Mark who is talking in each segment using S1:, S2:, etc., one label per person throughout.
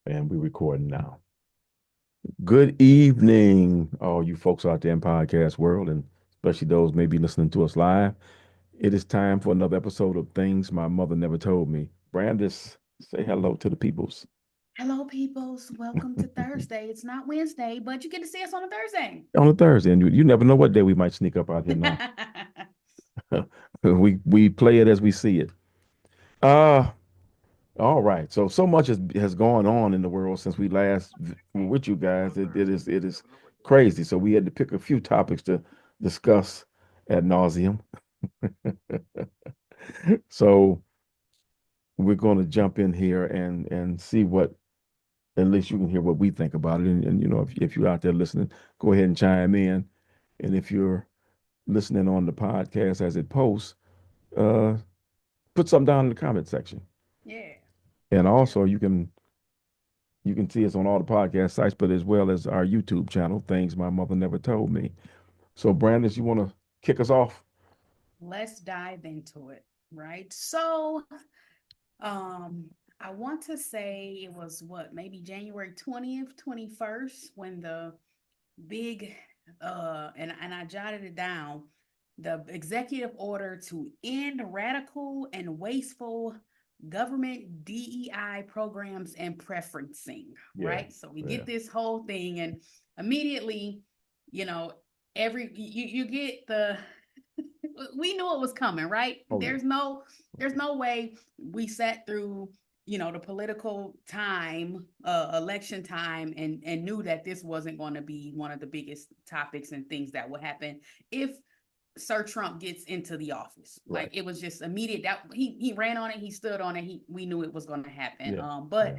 S1: And we're recording now. Good evening, all you folks out there in podcast world, and especially those maybe listening to us live. It is time for another episode of Things My Mother Never Told Me. Brandis, say hello to the peoples.
S2: Hello, peoples. Welcome to Thursday. It's not Wednesday, but you get to see us on a Thursday.
S1: On a Thursday, and you never know what day we might sneak up out here now. We play it as we see it. Uh all right. So much has gone on in the world since we last were with you guys. It is crazy. So we had to pick a few topics to discuss ad nauseum. So we're going to jump in here and see what at least you can hear what we think about it. And if you're out there listening, go ahead and chime in. And if you're listening on the podcast as it posts, uh, put something down in the comment section.
S2: Yeah.
S1: And also you can see us on all the podcast sites, but as well as our YouTube channel, Things My Mother Never Told Me. So Brandis, you want to kick us off?
S2: Let's dive into it, right? Um, I want to say it was maybe January 20th, 21st, when the big and I jotted it down, the executive order to end radical and wasteful government DEI programs and preferencing,
S1: Yeah,
S2: right? So we
S1: yeah.
S2: get this whole thing and immediately, you know, you get the we knew it was coming, right?
S1: Oh yeah.
S2: There's no way we sat through the political time, election time, and knew that this wasn't going to be one of the biggest topics and things that would happen if Sir Trump gets into the office.
S1: Right.
S2: Like it was just immediate. That he ran on it, he stood on it. We knew it was going to happen.
S1: Yeah.
S2: But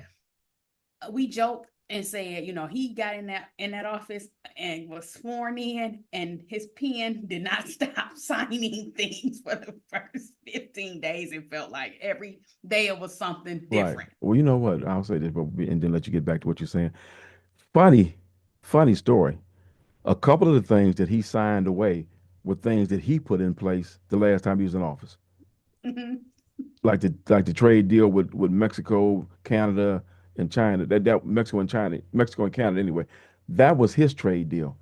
S1: Yeah.
S2: we joked and said, he got in that office and was sworn in, and his pen did not stop signing things for the first 15 days. It felt like every day it was something
S1: Right.
S2: different.
S1: Well, you know what? I'll say this, but and then let you get back to what you're saying. Funny, funny story. A couple of the things that he signed away were things that he put in place the last time he was in office,
S2: Mhm.
S1: like the trade deal with Mexico, Canada, and China. That Mexico and China, Mexico and Canada anyway. That was his trade deal,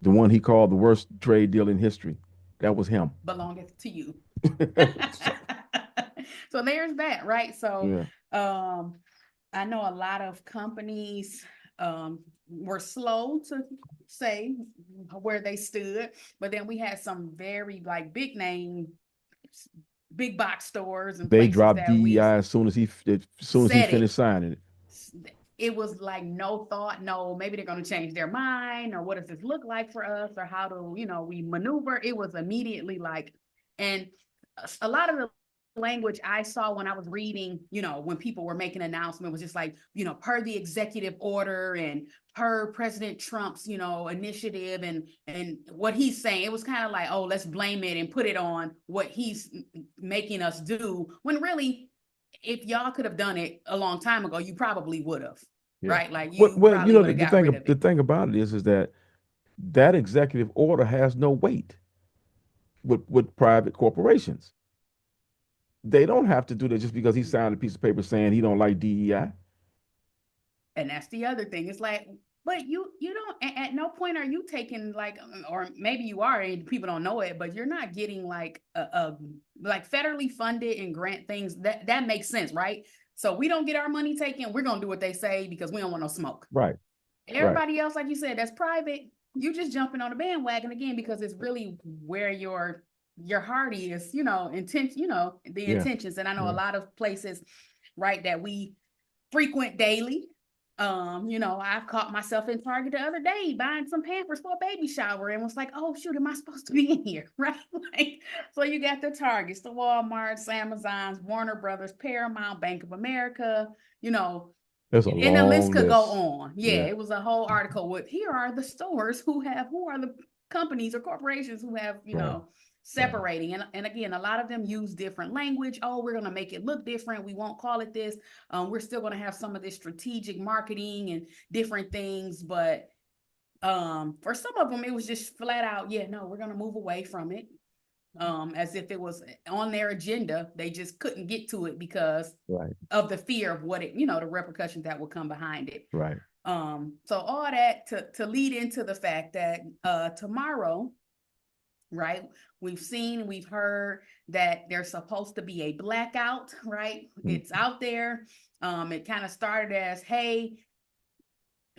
S1: the one he called the worst trade deal in history. That was him.
S2: Belongeth to you.
S1: So,
S2: So there's that, right? So
S1: yeah,
S2: um I know a lot of companies were slow to say where they stood, but then we had some very like big name, big box stores and
S1: they
S2: places
S1: dropped
S2: that we
S1: DEI as soon as he
S2: said it.
S1: finished signing it.
S2: It was like no thought, no, maybe they're going to change their mind, or what does this look like for us, or how do we maneuver. It was immediately like, and a lot of the language I saw when I was reading, when people were making an announcement, was just like, per the executive order and per President Trump's, initiative, and what he's saying. It was kind of like, oh, let's blame it and put it on what he's making us do, when really, if y'all could have done it a long time ago, you probably would have,
S1: Yeah.
S2: right? Like
S1: What
S2: you
S1: well,
S2: probably would
S1: the,
S2: have
S1: the
S2: got rid
S1: thing
S2: of
S1: the
S2: it.
S1: thing about it is that that executive order has no weight with private corporations. They don't have to do that just because he signed a piece of paper saying he don't like DEI.
S2: And that's the other thing. It's like, but you don't, at no point are you taking like, or maybe you are and people don't know it, but you're not getting like like federally funded and grant things. That makes sense, right? So we don't get our money taken, we're gonna do what they say because we don't want no smoke.
S1: Right. Right.
S2: Everybody else, like you said, that's private. You just jumping on the bandwagon again because it's really where your heart is, the
S1: Yeah.
S2: intentions. And I know a
S1: Yeah.
S2: lot of places, right, that we frequent daily. I've caught myself in Target the other day buying some Pampers for a baby shower and was like, oh shoot, am I supposed to be in here? Right? Like, so you got the Targets, the Walmarts, Amazons, Warner Brothers, Paramount, Bank of America, you know,
S1: That's a
S2: and the list
S1: long
S2: could go
S1: list.
S2: on. Yeah,
S1: Yeah.
S2: it was a whole article with, here are the stores who are the companies or corporations who have,
S1: Right. Right.
S2: separating. And again, a lot of them use different language. Oh, we're going to make it look different. We won't call it this. We're still going to have some of this strategic marketing and different things. But for some of them, it was just flat out, yeah, no, we're going to move away from it. as if it was on their agenda. They just couldn't get to it because
S1: Right.
S2: of the fear of what it, the repercussions that would come behind it.
S1: Right.
S2: So all that to lead into the fact that tomorrow, right? We've heard that there's supposed to be a blackout, right?
S1: Mm.
S2: It's out there. It kind of started as, hey,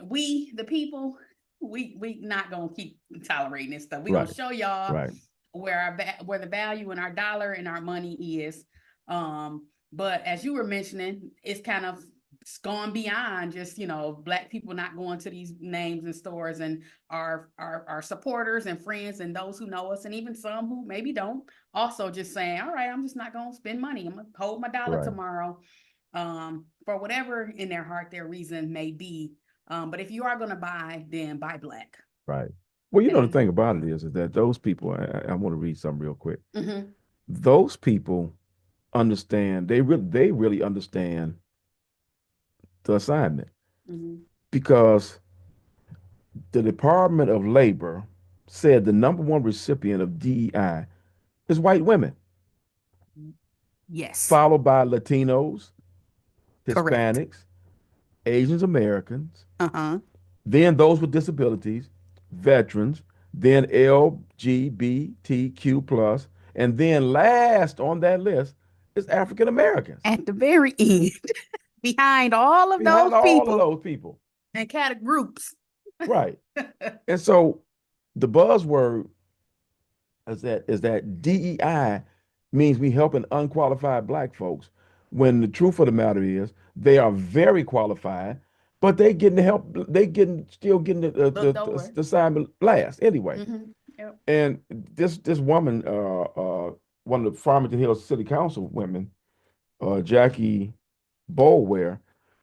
S2: we the people, we not gonna keep tolerating this stuff. We gonna
S1: Right.
S2: show y'all
S1: Right.
S2: where the value in our dollar and our money is. But as you were mentioning, it's kind of gone beyond just black people not going to these names and stores, and our supporters and friends and those who know us, and even some who maybe don't, also just saying, all right, I'm just not gonna spend money. I'm gonna hold my dollar
S1: Right.
S2: tomorrow, for whatever in their heart their reason may be. But if you are gonna buy, then buy black.
S1: Right. Well, the
S2: And
S1: thing about it is that those people, I want to read something real quick.
S2: mm-hmm,
S1: Those people understand, they really understand the assignment
S2: mm-hmm,
S1: because the Department of Labor said the number one recipient of DEI is white women,
S2: yes,
S1: followed by Latinos,
S2: correct.
S1: Hispanics, Asians Americans,
S2: Uh-huh.
S1: then those with disabilities, veterans, then LGBTQ plus, and then last on that list is African Americans.
S2: At the very end, behind all of
S1: Behind
S2: those
S1: all of
S2: people
S1: those people.
S2: and cat groups.
S1: Right. And so the buzzword is that DEI means we helping unqualified black folks when the truth of the matter is they are very qualified, but they getting the help, they getting still getting
S2: Looked over.
S1: the assignment last anyway.
S2: Mm-hmm. Yep.
S1: And this woman, one of the Farmington Hills City Council women, Jackie Bolware,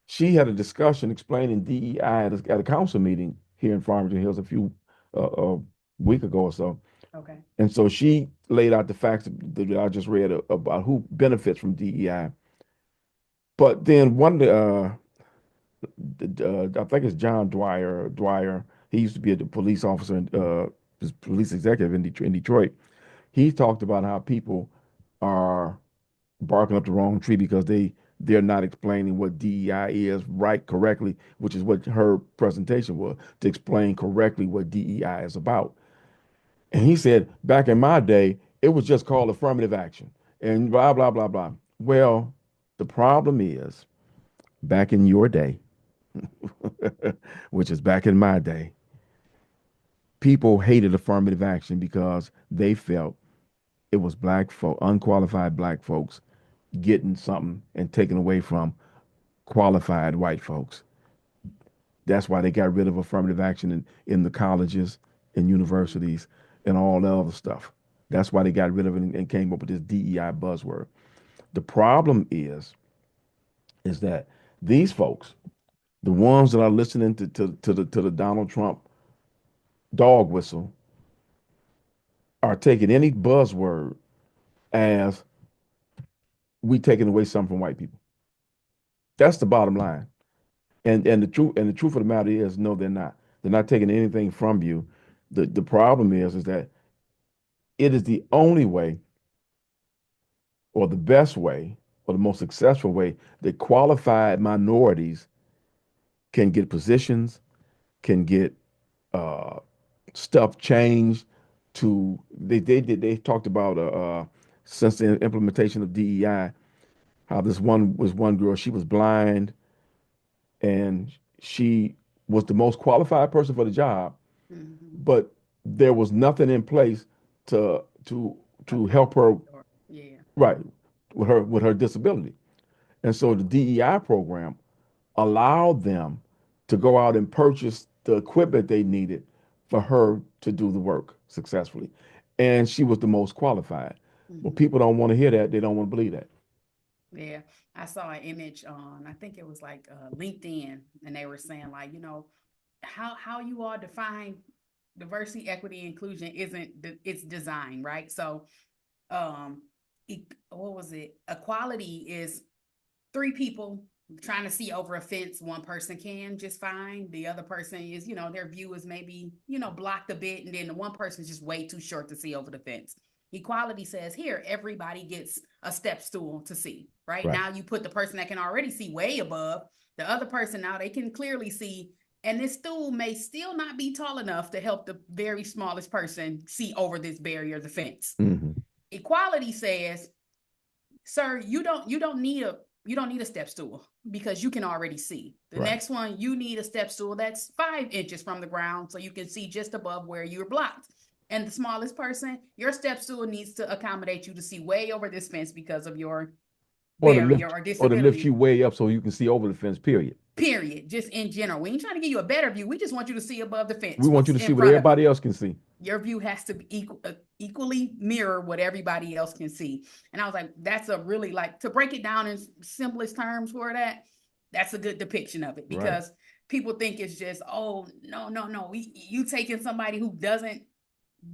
S1: she had a discussion explaining DEI at a council meeting here in Farmington Hills a week ago or so.
S2: Okay.
S1: And so she laid out the facts that I just read about who benefits from DEI. But then I think it's John Dwyer. Dwyer, he used to be a police officer and police executive in Detroit. He talked about how people are barking up the wrong tree because they're not explaining what DEI is right correctly, which is what her presentation was, to explain correctly what DEI is about. And he said, back in my day, it was just called affirmative action and blah, blah, blah, blah. Well, the problem is back in your day, which is back in my day, people hated affirmative action because they felt it was black folk, unqualified black folks getting something and taken away from qualified white folks. That's why they got rid of affirmative action in the colleges and universities and all the other stuff. That's why they got rid of it and came up with this DEI buzzword. The problem is that these folks, the ones that are listening to the Donald Trump dog whistle, are taking any buzzword as we taking away something from white people. That's the bottom line. And the truth of the matter is, no, they're not. They're not taking anything from you. The problem is that it is the only way, or the best way, or the most successful way that qualified minorities can get positions, can get uh, stuff changed. They talked about since the implementation of DEI, how this one girl, she was blind and she was the most qualified person for the job,
S2: Mm-hmm.
S1: but there was nothing in place to to to help her,
S2: Yeah.
S1: right, with her disability. And so the DEI program allowed them to go out and purchase the equipment they needed for her to do the work successfully. And she was the most qualified. Well,
S2: Mm-hmm.
S1: people don't want to hear that. They don't want to believe that.
S2: Yeah, I saw an image on, I think it was like LinkedIn, and they were saying like, how you all define diversity, equity, inclusion isn't it's design, right? So, um, what was it? Equality is three people trying to see over a fence. One person can just fine. The other person is, their view is maybe, blocked a bit, and then the one person is just way too short to see over the fence. Equality says here, everybody gets a step stool to see, right?
S1: Right.
S2: Now you put the person that can already see way above, the other person now they can clearly see, and this stool may still not be tall enough to help the very smallest person see over this barrier, the fence.
S1: Mm-hmm.
S2: Equality says, sir, you don't need a step stool because you can already see. The
S1: Right.
S2: next one, you need a step stool that's 5 inches from the ground so you can see just above where you're blocked. And the smallest person, your step stool needs to accommodate you to see way over this fence because of your barrier or
S1: Or to lift you
S2: disability.
S1: way up so you can see over the fence, period.
S2: Period. Just in general. We ain't trying to give you a better view. We just want you to see above the
S1: We
S2: fence,
S1: want you
S2: what's
S1: to see
S2: in
S1: what
S2: front of you.
S1: everybody else can see.
S2: Your view has to be equally mirror what everybody else can see. And I was like, that's a really, like, to break it down in simplest terms for that, that's a good depiction of it,
S1: Right.
S2: because people think it's just, oh, no, no, no, you taking somebody who doesn't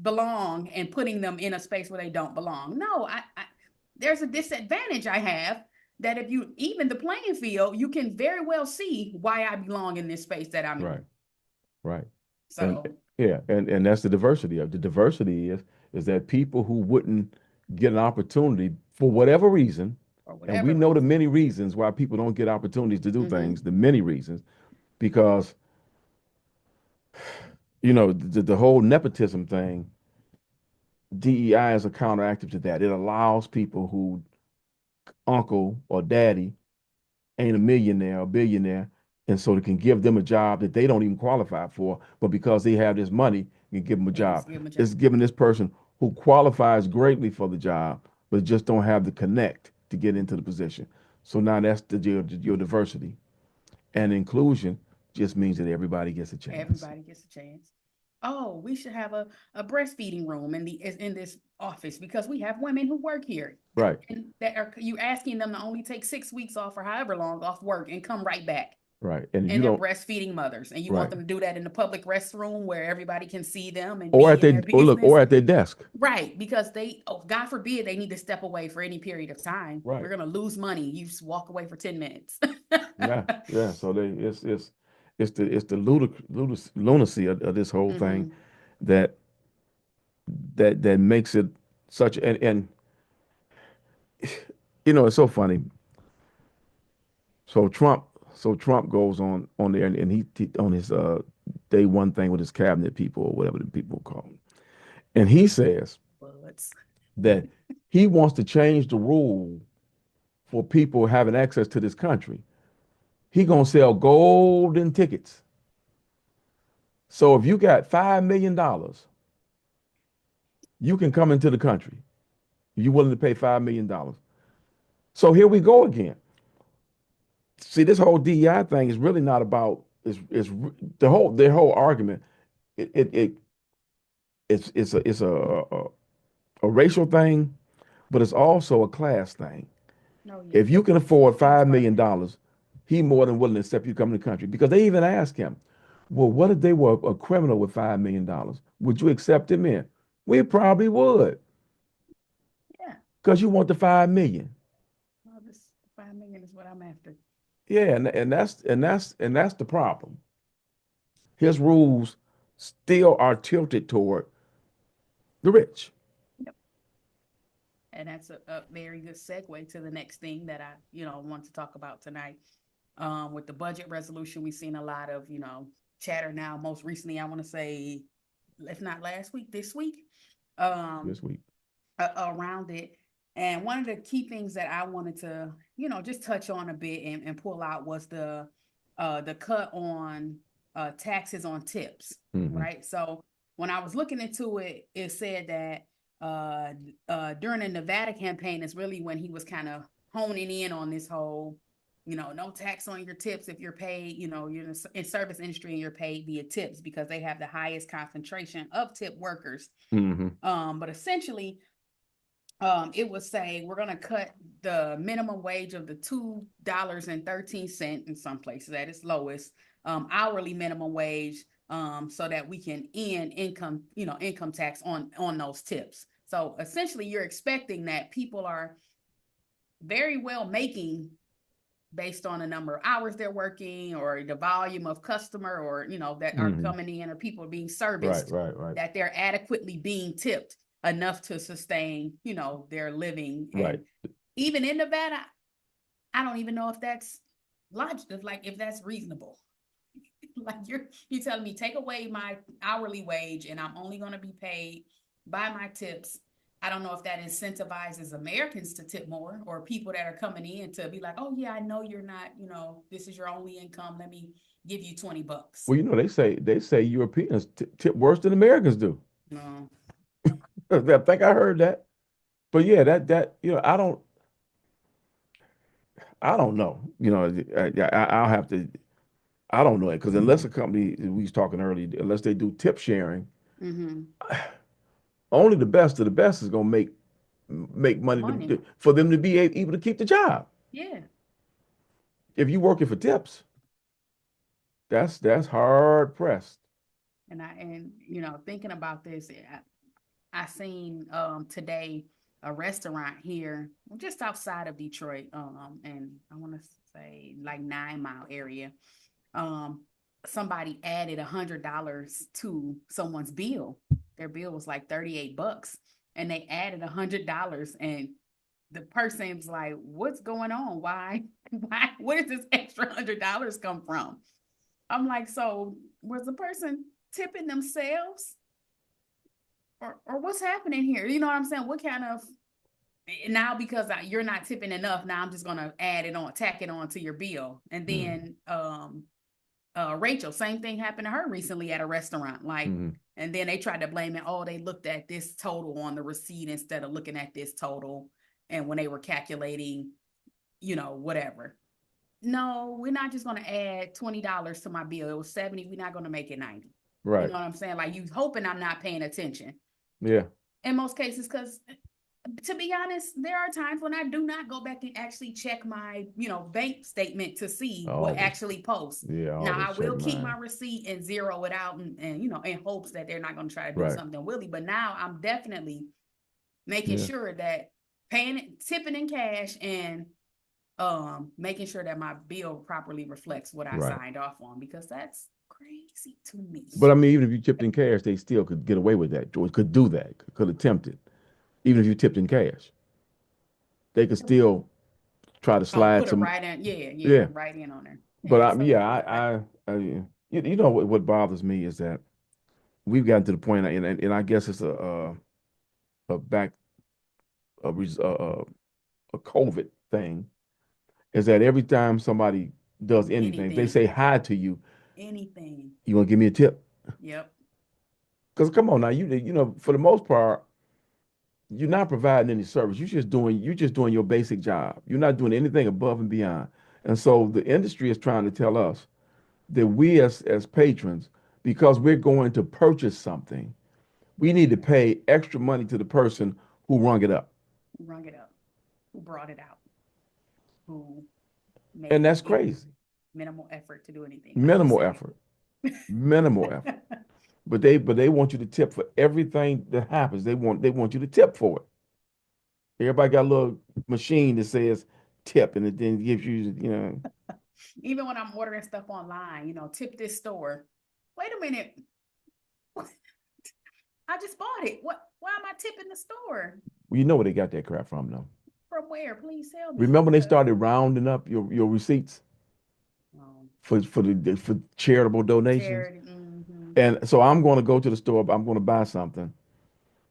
S2: belong and putting them in a space where they don't belong. No, there's a disadvantage I have, that if you even the playing field, you can very well see why I belong in this space that I'm
S1: Right.
S2: in.
S1: Right. And
S2: So,
S1: yeah, and that's the diversity of the diversity is that people who wouldn't get an opportunity for whatever reason,
S2: for
S1: and we
S2: whatever
S1: know the
S2: reason.
S1: many reasons why people don't get opportunities to do things,
S2: Mm-hmm.
S1: the many reasons, because you know the whole nepotism thing, DEI is a counteractive to that. It allows people who uncle or daddy ain't a millionaire or billionaire, and so they can give them a job that they don't even qualify for, but because they have this money, you can give them a
S2: They just
S1: job.
S2: give them a
S1: It's
S2: job.
S1: giving this person who qualifies greatly for the job, but just don't have the connect to get into the position. So now that's your diversity and inclusion just means that everybody gets a chance.
S2: Everybody gets a chance. Oh, we should have a breastfeeding room in this office because we have women who work here.
S1: Right,
S2: And that are you asking them to only take 6 weeks off or however long off work and come right back.
S1: right. And if you
S2: And they're
S1: don't,
S2: breastfeeding mothers. And you want
S1: right,
S2: them to do that in the public restroom where everybody can see them and
S1: or
S2: be
S1: at
S2: in
S1: their,
S2: their
S1: or look,
S2: business.
S1: or at their desk.
S2: Right, because they, oh, God forbid, they need to step away for any period of time. We're
S1: Right.
S2: gonna lose money. You just walk away for 10 minutes.
S1: Yeah, yeah. So it's the lunacy of this whole thing
S2: Mm-hmm.
S1: that that makes it such and you know it's so funny. So Trump so Trump goes on there and he on his day one thing with his cabinet people or whatever the people call him, and he says
S2: Buds.
S1: that he wants to change the rule for people having access to this country. He gonna sell golden tickets. So if you got $5 million, you can come into the country. You willing to pay $5 million? So here we go again. See, this whole DEI thing is really not about is their whole argument. It, it, it it's a racial thing, but it's also a class thing.
S2: No, yeah,
S1: If you can
S2: it's a
S1: afford
S2: huge
S1: five
S2: part of
S1: million
S2: it.
S1: dollars, he more than willing to accept you come to the country. Because they even asked him, "Well, what if they were a criminal with $5 million? Would you accept him in?" We probably would,
S2: Yeah,
S1: because you want the 5 million.
S2: well, this 5 million is what I'm after.
S1: Yeah, and that's the problem. His rules still are tilted toward the rich.
S2: Yep. And that's a very good segue to the next thing that I, want to talk about tonight. With the budget resolution, we've seen a lot of, chatter now. Most recently, I want to say, if not last week, this week, um,
S1: This week.
S2: around it. And one of the key things that I wanted to, just touch on a bit and pull out was the cut on taxes on tips,
S1: Hmm.
S2: right? So when I was looking into it, it said that during the Nevada campaign is really when he was kind of honing in on this whole, no tax on your tips if you're paid, you're in service industry and you're paid via tips because they have the highest concentration of tip workers.
S1: Hmm.
S2: But essentially, it would say we're going to cut the minimum wage of the $2.13 in some places at its lowest, hourly minimum wage, so that we can end income tax on those tips. So essentially, you're expecting that people are very well making based on the number of hours they're working or the volume of customer or that are
S1: Hmm.
S2: coming in or people being
S1: Right,
S2: serviced,
S1: right, right.
S2: that they're adequately being tipped. enough to sustain, their living.
S1: Right.
S2: And even in Nevada, I don't even know if that's logical, like if that's reasonable. Like you telling me take away my hourly wage and I'm only going to be paid by my tips. I don't know if that incentivizes Americans to tip more or people that are coming in to be like, oh yeah, I know you're not, this is your only income. Let me give you $20.
S1: Well, you know, they say Europeans tip worse than Americans do.
S2: No.
S1: I think I heard that. But yeah, that I don't know. I'll have to. I don't know it because unless a company we was talking earlier, unless they do tip sharing,
S2: Mm-hmm.
S1: only the best of the best is gonna make money
S2: Money.
S1: for them to be able to keep the job.
S2: Yeah.
S1: If you working for tips, that's hard pressed.
S2: And thinking about this, I seen today a restaurant here just outside of Detroit, and I want to say like 9 Mile area. Um, somebody added $100 to someone's bill. Their bill was like $38, and they added $100, and the person's like, "What's going on? Why? Why? Where does this extra $100 come from?" I'm like, "So was the person tipping themselves, or what's happening here? You know what I'm saying? What kind of now because you're not tipping enough, now I'm just gonna add it on, tack it on to your bill." And
S1: Mm-hmm.
S2: then Rachel, same thing happened to her recently at a restaurant. Like,
S1: Mm-hmm.
S2: and then they tried to blame it. Oh, they looked at this total on the receipt instead of looking at this total. And when they were calculating, whatever. No, we're not just gonna add $20 to my bill. It was 70. We're not gonna make it 90. You
S1: Right.
S2: know what I'm saying? Like you hoping I'm not paying attention
S1: Yeah.
S2: in most cases, because to be honest, there are times when I do not go back and actually check my, bank statement to see
S1: I
S2: what
S1: always.
S2: actually posts.
S1: Yeah. I
S2: Now
S1: always
S2: I
S1: check
S2: will keep my
S1: mine.
S2: receipt and zero it out and in hopes that they're not going to try to do
S1: Right.
S2: something willy. But now I'm definitely making
S1: Yeah.
S2: sure that tipping in cash and making sure that my bill properly reflects what I
S1: Right.
S2: signed off on because that's crazy to me.
S1: But I mean, even if you tipped in cash, they still could get away with that. Or could do that. Could attempt it. Even if you tipped in cash, they could still try to
S2: Oh,
S1: slide
S2: put a
S1: some.
S2: right in. Yeah, yeah,
S1: Yeah.
S2: right in on there.
S1: But
S2: Yeah, so
S1: yeah,
S2: you're right.
S1: you know what bothers me is that we've gotten to the point, and I guess it's a back a, a COVID thing, is that every time somebody does anything, if they
S2: Anything.
S1: say hi to you,
S2: Anything.
S1: you want to give me a tip?
S2: Yep.
S1: Because come on now, for the most part, you're not providing any service. You're just doing your basic job. You're not doing anything above and beyond. And so the industry is trying to tell us that we as patrons, because we're going to purchase something, we need to pay extra money to the person who rung it up.
S2: Who rung it up? Who brought it out? Who
S1: And
S2: made
S1: that's
S2: it
S1: crazy.
S2: minimal effort to do anything, like you
S1: Minimal
S2: said.
S1: effort. Minimal effort. But they want you to tip for everything that happens. They want you to tip for it. Everybody got a little machine that says tip and it then gives you.
S2: Even when I'm ordering stuff online, tip this store. Wait a minute. I just bought it. Why am I tipping the store?
S1: Well, you know where they got that crap from though.
S2: From where? Please tell me.
S1: Remember when they
S2: Because
S1: started rounding up your receipts
S2: um,
S1: for charitable donations?
S2: charity. Mm-hmm.
S1: And so I'm going to go to the store, I'm going to buy something,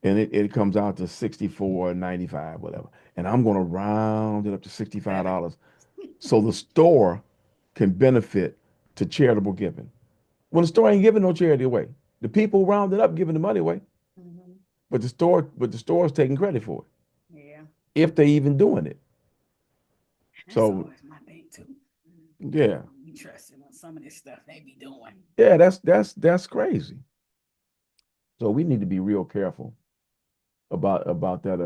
S1: and it comes out to 64.95, whatever. And I'm going to round it up to
S2: Seven.
S1: $65 so the store can benefit to charitable giving. When the store ain't giving no charity away, the people rounded up giving the money away,
S2: Mm-hmm.
S1: but the store is taking credit for
S2: Yeah.
S1: it if they even doing it.
S2: That's
S1: So
S2: always my thing too.
S1: yeah,
S2: You trusting on some of this stuff they be doing.
S1: yeah, that's crazy. So we need to be real careful about that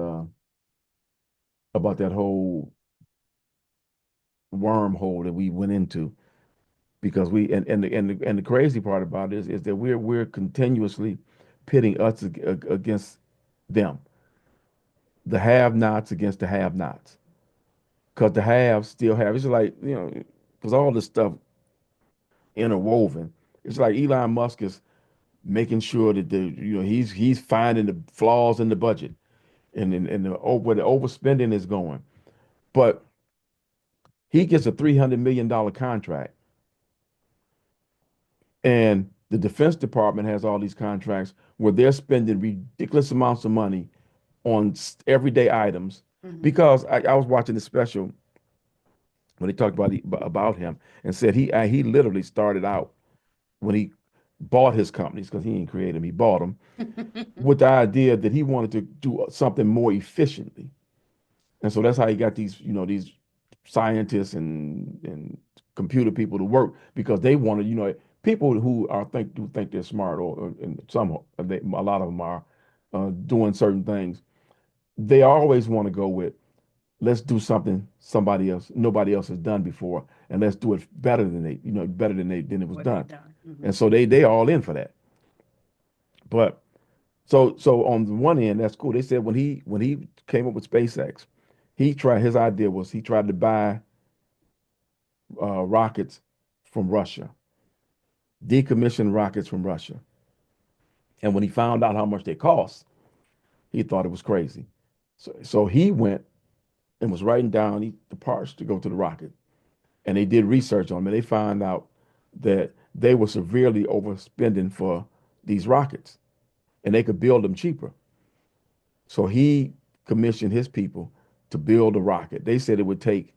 S1: whole wormhole that we went into because and the crazy part about it is that we're continuously pitting us against them, the have-nots against the have-nots, because the haves still have. It's like because all this stuff interwoven. It's like Elon Musk is. making sure that he's finding the flaws in the budget and where the overspending is going. But he gets a $300 million contract, and the Defense Department has all these contracts where they're spending ridiculous amounts of money on everyday items.
S2: Hmm.
S1: Because I was watching the special when they talked about him and said he literally started out when he bought his companies because he didn't create them, he bought them with the idea that he wanted to do something more efficiently. And so that's how he got these scientists and computer people to work because they wanted, people who think they're smart or and a lot of them are doing certain things. They always want to go with let's do something nobody else has done before, and let's do it better than than it was
S2: What they've
S1: done.
S2: done.
S1: And
S2: Hmm.
S1: so they all in for that. But so on the one end, that's cool. They said when he came up with SpaceX, his idea was he tried to buy rockets from Russia, decommissioned rockets from Russia. And when he found out how much they cost, he thought it was crazy. So he went and was writing down the parts to go to the rocket. And they did research on them, and they found out that they were severely overspending for these rockets, and they could build them cheaper. So he commissioned his people to build a rocket. They said it would take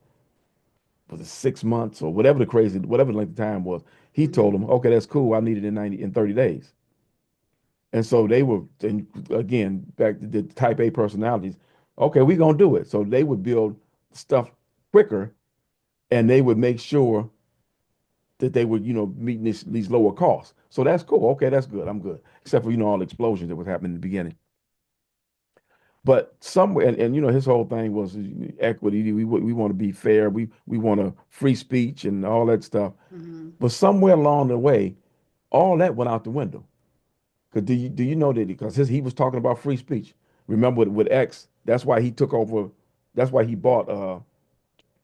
S1: was it 6 months or whatever the length of time was. He told
S2: Hmm.
S1: them, okay, that's cool. I need it in 30 days. And so and again, back to the type A personalities. Okay, we're gonna do it. So they would build stuff quicker, and they would make sure that they would, meet these lower costs. So that's cool. Okay, that's good. I'm good. Except for, all the explosions that was happening in the beginning. But somewhere, and his whole thing was equity. We want to be fair. We want a free speech and all that stuff.
S2: Hmm.
S1: But somewhere along the way, all that went out the window. Because do you know that because he was talking about free speech. Remember with X, that's why he took over. That's why he bought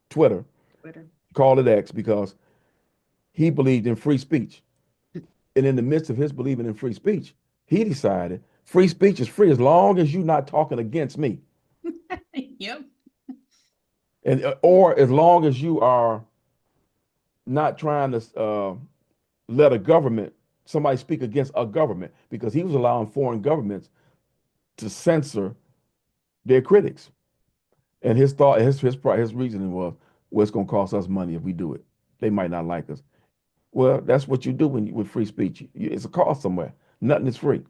S1: Twitter,
S2: Twitter.
S1: called it X, because he believed in free speech. And in the midst of his believing in free speech, he decided free speech is free as long as you're not talking against me,
S2: Yep.
S1: and or as long as you are not trying to let somebody speak against a government, because he was allowing foreign governments to censor their critics. And his thought, his reasoning was, well, it's going to cost us money if we do it. They might not like us. Well, that's what you do with free speech. It's a cost somewhere. Nothing is free.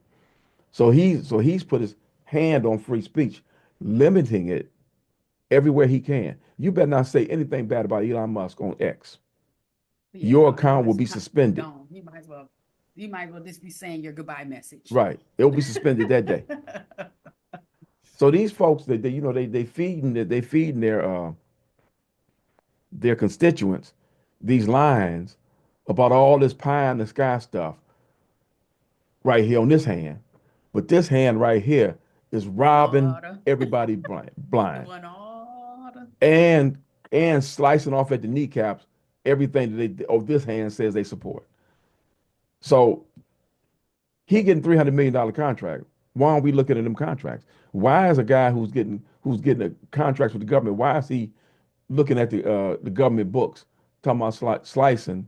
S1: So he's put his hand on free speech, limiting it everywhere he can. You better not say anything bad about Elon Musk on X.
S2: Yeah,
S1: Your
S2: no,
S1: account will be
S2: be
S1: suspended.
S2: gone. You might as well just be saying your goodbye message.
S1: Right. It will be suspended that day. So these folks that they feeding their constituents these lines about all this pie in the sky stuff right here on this hand. But this hand right here is robbing
S2: Order.
S1: everybody blind.
S2: Doing order.
S1: and and slicing off at the kneecaps everything that this hand says they support. So he getting $300 million contract. Why aren't we looking at them contracts? Why is a guy who's getting a contracts with the government? Why is he looking at the government books talking about slicing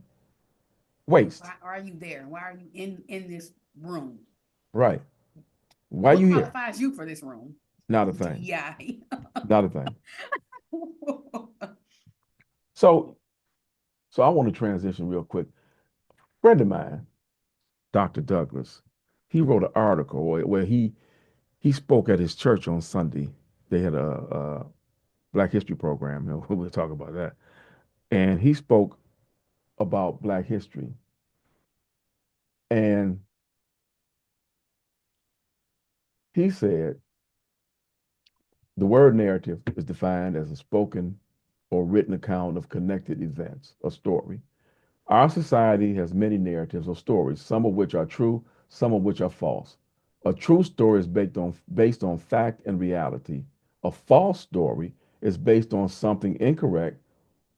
S1: waste?
S2: Why are you there? Why are you in this room?
S1: Right. Why
S2: What
S1: you here?
S2: qualifies you for this room?
S1: Not a thing.
S2: DEI.
S1: Not a thing. So I want to transition real quick. Friend of mine, Dr. Douglas, he wrote an article where he spoke at his church on Sunday. They had a Black History program. We'll talk about that. And he spoke about Black history. And he said the word narrative is defined as a spoken or written account of connected events, a story. Our society has many narratives or stories, some of which are true, some of which are false. A true story is based on fact and reality. A false story is based on something incorrect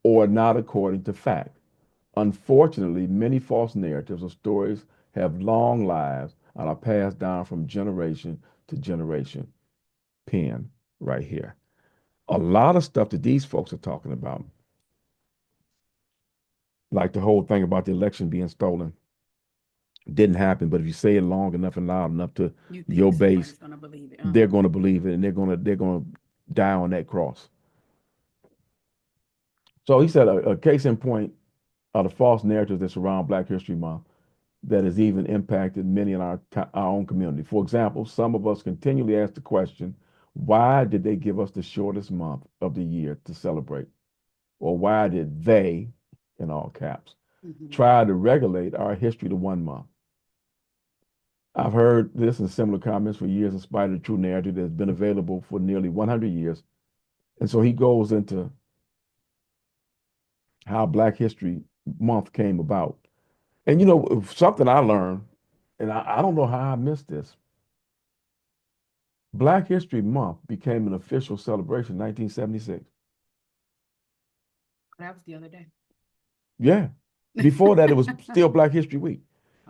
S1: or not according to fact. Unfortunately, many false narratives or stories have long lives and are passed down from generation to generation. Pen right here. A lot of stuff that these folks are talking about, like the whole thing about the election being stolen, didn't happen. But if you say it long enough and loud enough to
S2: You think
S1: your base,
S2: somebody's gonna believe it?
S1: they're going to believe it, and they're going to die on that cross. So he said a case in point are the false narratives that surround Black History Month that has even impacted many in our own community. For example, some of us continually ask the question, why did they give us the shortest month of the year to celebrate? Or why did they, in all caps,
S2: Mm-hmm.
S1: try to regulate our history to 1 month? I've heard this and similar comments for years in spite of the true narrative that has been available for nearly 100 years. And so he goes into how Black History Month came about. And something I learned, and I don't know how I missed this. Black History Month became an official celebration in 1976.
S2: That was the other day.
S1: Yeah. Before that, it was still Black History Week.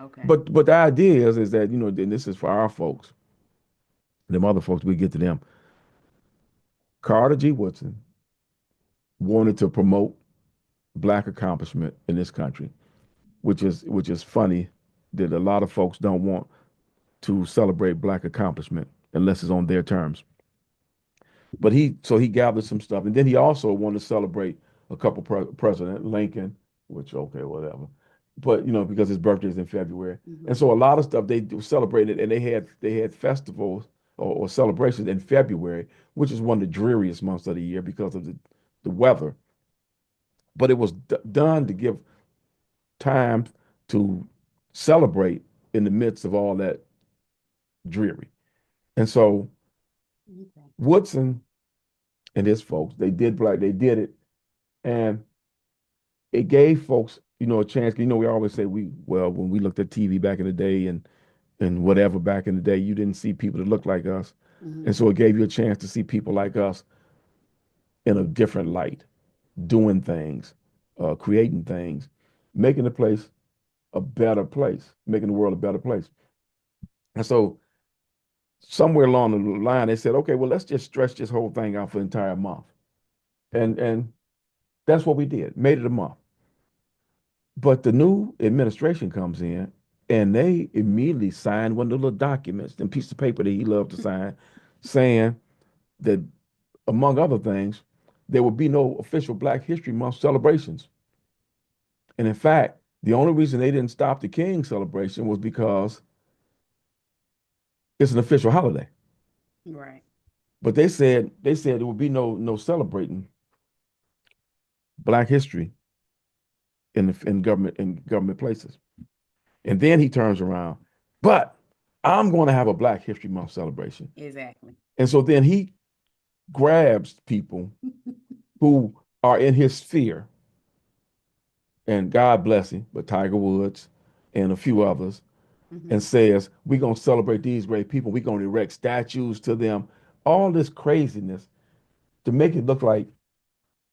S2: Okay.
S1: But the idea is that, and this is for our folks, them other folks, we get to them. Carter G. Woodson wanted to promote Black accomplishment in this country, which is funny that a lot of folks don't want to celebrate Black accomplishment unless it's on their terms. But he gathered some stuff, and then he also wanted to celebrate a couple President Lincoln, which okay, whatever. But because his birthday is in February, and
S2: Mm-hmm.
S1: so a lot of stuff they do celebrated, and they had festivals or celebrations in February, which is one of the dreariest months of the year because of the weather. But it was done to give time to celebrate in the midst of all that dreary. And so
S2: Okay.
S1: Woodson and his folks, they did it, and it gave folks, a chance. We always say when we looked at TV back in the day and whatever back in the day, you didn't see people that looked like us.
S2: Mm-hmm.
S1: And so it gave you a chance to see people like us in a different light, doing things, creating things, making the place a better place, making the world a better place. And so somewhere along the line, they said, okay, well, let's just stretch this whole thing out for the entire month. And that's what we did, made it a month. But the new administration comes in and they immediately signed one of the little documents, and piece of paper that he loved to sign, saying that, among other things, there would be no official Black History Month celebrations. And in fact, the only reason they didn't stop the King celebration was because it's an official holiday.
S2: Right.
S1: But they said there would be no celebrating Black history in government places. And then he turns around, but I'm going to have a Black History Month celebration.
S2: Exactly.
S1: And so then he grabs people who are in his sphere, and God bless him, but Tiger Woods and a few others,
S2: Mm-hmm.
S1: and says, we're going to celebrate these great people. We're going to erect statues to them. All this craziness to make it look like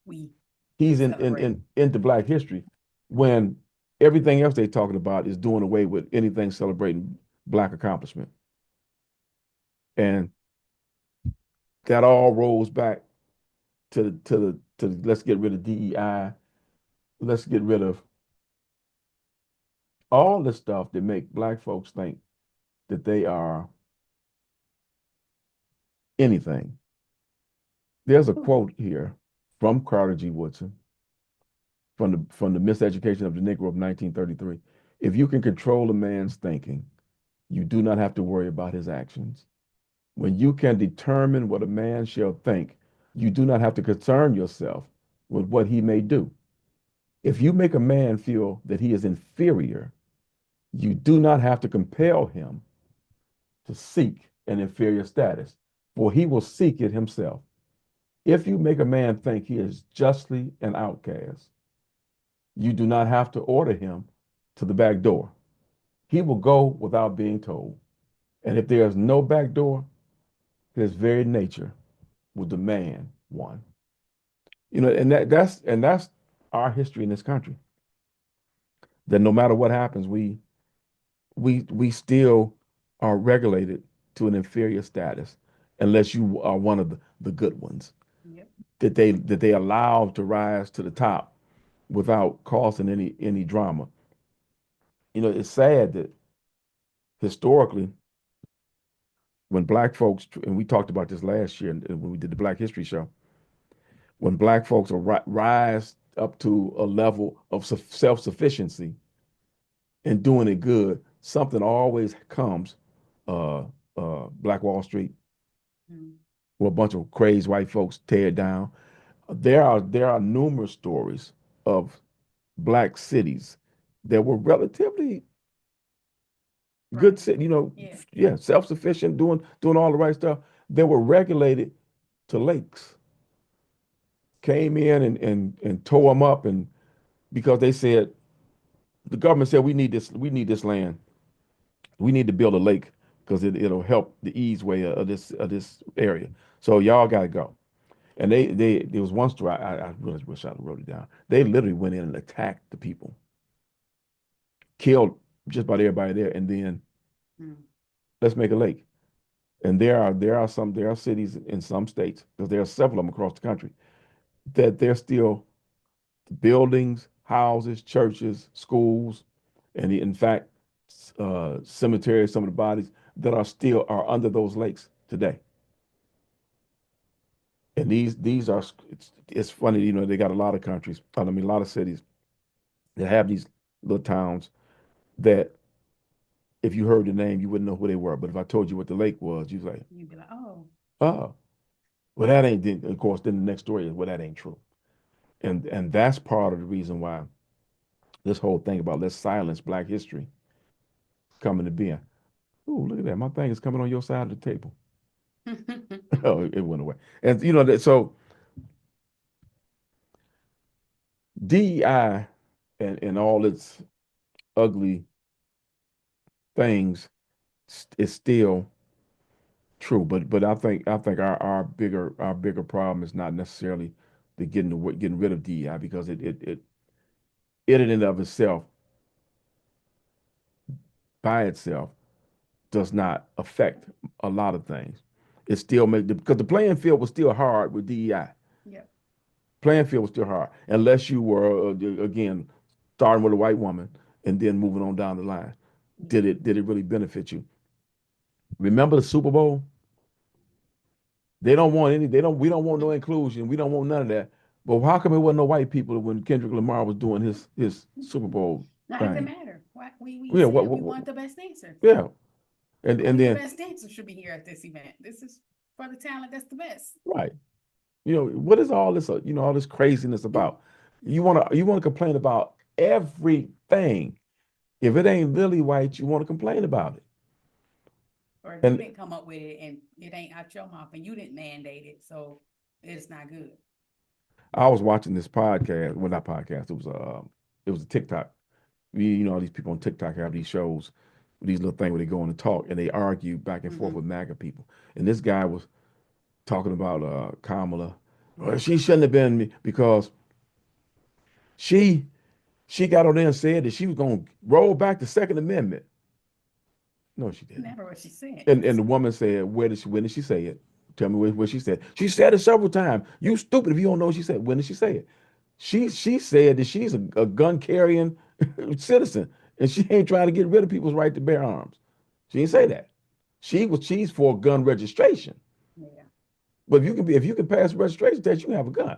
S2: We
S1: he's
S2: celebrate.
S1: into Black history when everything else they're talking about is doing away with anything celebrating Black accomplishment. And that all rolls back to let's get rid of DEI. Let's get rid of all the stuff that make Black folks think that they are anything. There's a
S2: Ooh.
S1: quote here from Carter G. Woodson from the Miseducation of the Negro of 1933. If you can control a man's thinking, you do not have to worry about his actions. When you can determine what a man shall think, you do not have to concern yourself with what he may do. If you make a man feel that he is inferior, you do not have to compel him to seek an inferior status, for he will seek it himself. If you make a man think he is justly an outcast, you do not have to order him to the back door. He will go without being told. And if there is no back door, his very nature will demand one. And that's our history in this country. That no matter what happens, we still are regulated to an inferior status unless you are one of the good ones
S2: Yep.
S1: that they allow to rise to the top without causing any drama. You know, it's sad that historically, when black folks, and we talked about this last year when we did the Black History Show, when black folks are rise up to a level of self-sufficiency and doing it good, something always comes. Uh, Black Wall Street,
S2: Mm.
S1: where a bunch of crazed white folks tear it down. There are numerous stories of black cities that were relatively good
S2: Right.
S1: city, you know,
S2: Yeah.
S1: yeah, self-sufficient, doing all the right stuff. They were regulated to lakes. Came in and tore them up, and because they said the government said we need this land, we need to build a lake because it'll help the ease way of this area. So y'all got to go. And they there was one story I really wish I wrote it down. They literally went in and attacked the people, killed just about everybody there, and then
S2: Mm.
S1: let's make a lake. And there are cities in some states because there are several of them across the country that there's still buildings, houses, churches, schools, and in fact cemeteries, some of the bodies that are under those lakes today. And these are it's funny, you know, they got a lot of countries, I mean a lot of cities that have these little towns that if you heard the name, you wouldn't know who they were. But if I told you what the lake was, you'd like,
S2: You'd be like, oh,
S1: oh, well, that ain't. Of course, then the next story is, well, that ain't true. And that's part of the reason why this whole thing about let's silence Black history coming to being. Ooh, look at that! My thing is coming on your side of the table. Oh, it went away. And you know that so DEI and all its ugly things is still true, but I think our bigger problem is not necessarily getting rid of DEI because it in and of itself by itself does not affect a lot of things. It still make because the playing field was still hard with DEI.
S2: yep.
S1: Playing field was still hard unless you were again starting with a white woman and then moving on down the line.
S2: Yeah.
S1: Did it really benefit you? Remember the Super Bowl? They don't want any. They don't. We don't want no inclusion. We don't want none of that. But how come it wasn't no white people when Kendrick Lamar was doing his Super Bowl
S2: Now, it doesn't
S1: thing?
S2: matter. Why we
S1: Yeah.
S2: said we want the best dancers.
S1: Yeah. And
S2: Only the
S1: then
S2: best dancers should be here at this event. This is for the talent that's the best.
S1: right. You know what is all this? You know all this craziness about? You want to complain about everything. If it ain't lily white, you want to complain about it.
S2: Or if you
S1: And
S2: didn't come up with it and it ain't out your mouth and you didn't mandate it, so it's not good.
S1: I was watching this podcast. Well, not podcast. It was a TikTok. You know, these people on TikTok have these shows, these little things where they go on and talk and they argue back and forth
S2: Mm-hmm.
S1: with MAGA people. And this guy was talking about Kamala. Well, she shouldn't have been because she she got on there and said that she was going to roll back the Second Amendment. No, she didn't.
S2: Never what she said.
S1: And the woman said, when did she say it? Tell me where she said. She said it several times. You stupid if you don't know what she said. When did she say it? She said that she's a gun carrying citizen and she ain't trying to get rid of people's right to bear arms. She didn't say that. She's for gun registration.
S2: Yeah.
S1: But if you can pass a registration test, you can have a gun.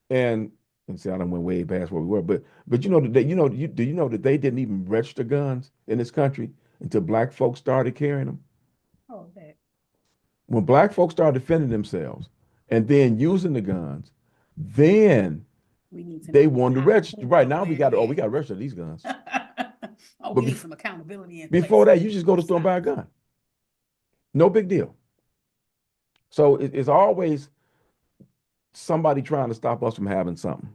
S1: And and see, I don't went way past where we were, but you know that do you know that they didn't even register guns in this country until black folks started carrying them?
S2: Oh, that
S1: When black folks started defending themselves and then using the guns, then
S2: we need to
S1: they
S2: know
S1: wanted to
S2: how,
S1: register.
S2: who,
S1: Right
S2: what,
S1: now
S2: when, and
S1: we got to
S2: where.
S1: register these guns.
S2: Oh,
S1: But
S2: we need some accountability in place
S1: before
S2: so
S1: that,
S2: we
S1: you
S2: can
S1: just go to the store and
S2: stop
S1: buy a
S2: this.
S1: gun. No big deal. So it's always somebody trying to stop us from having something.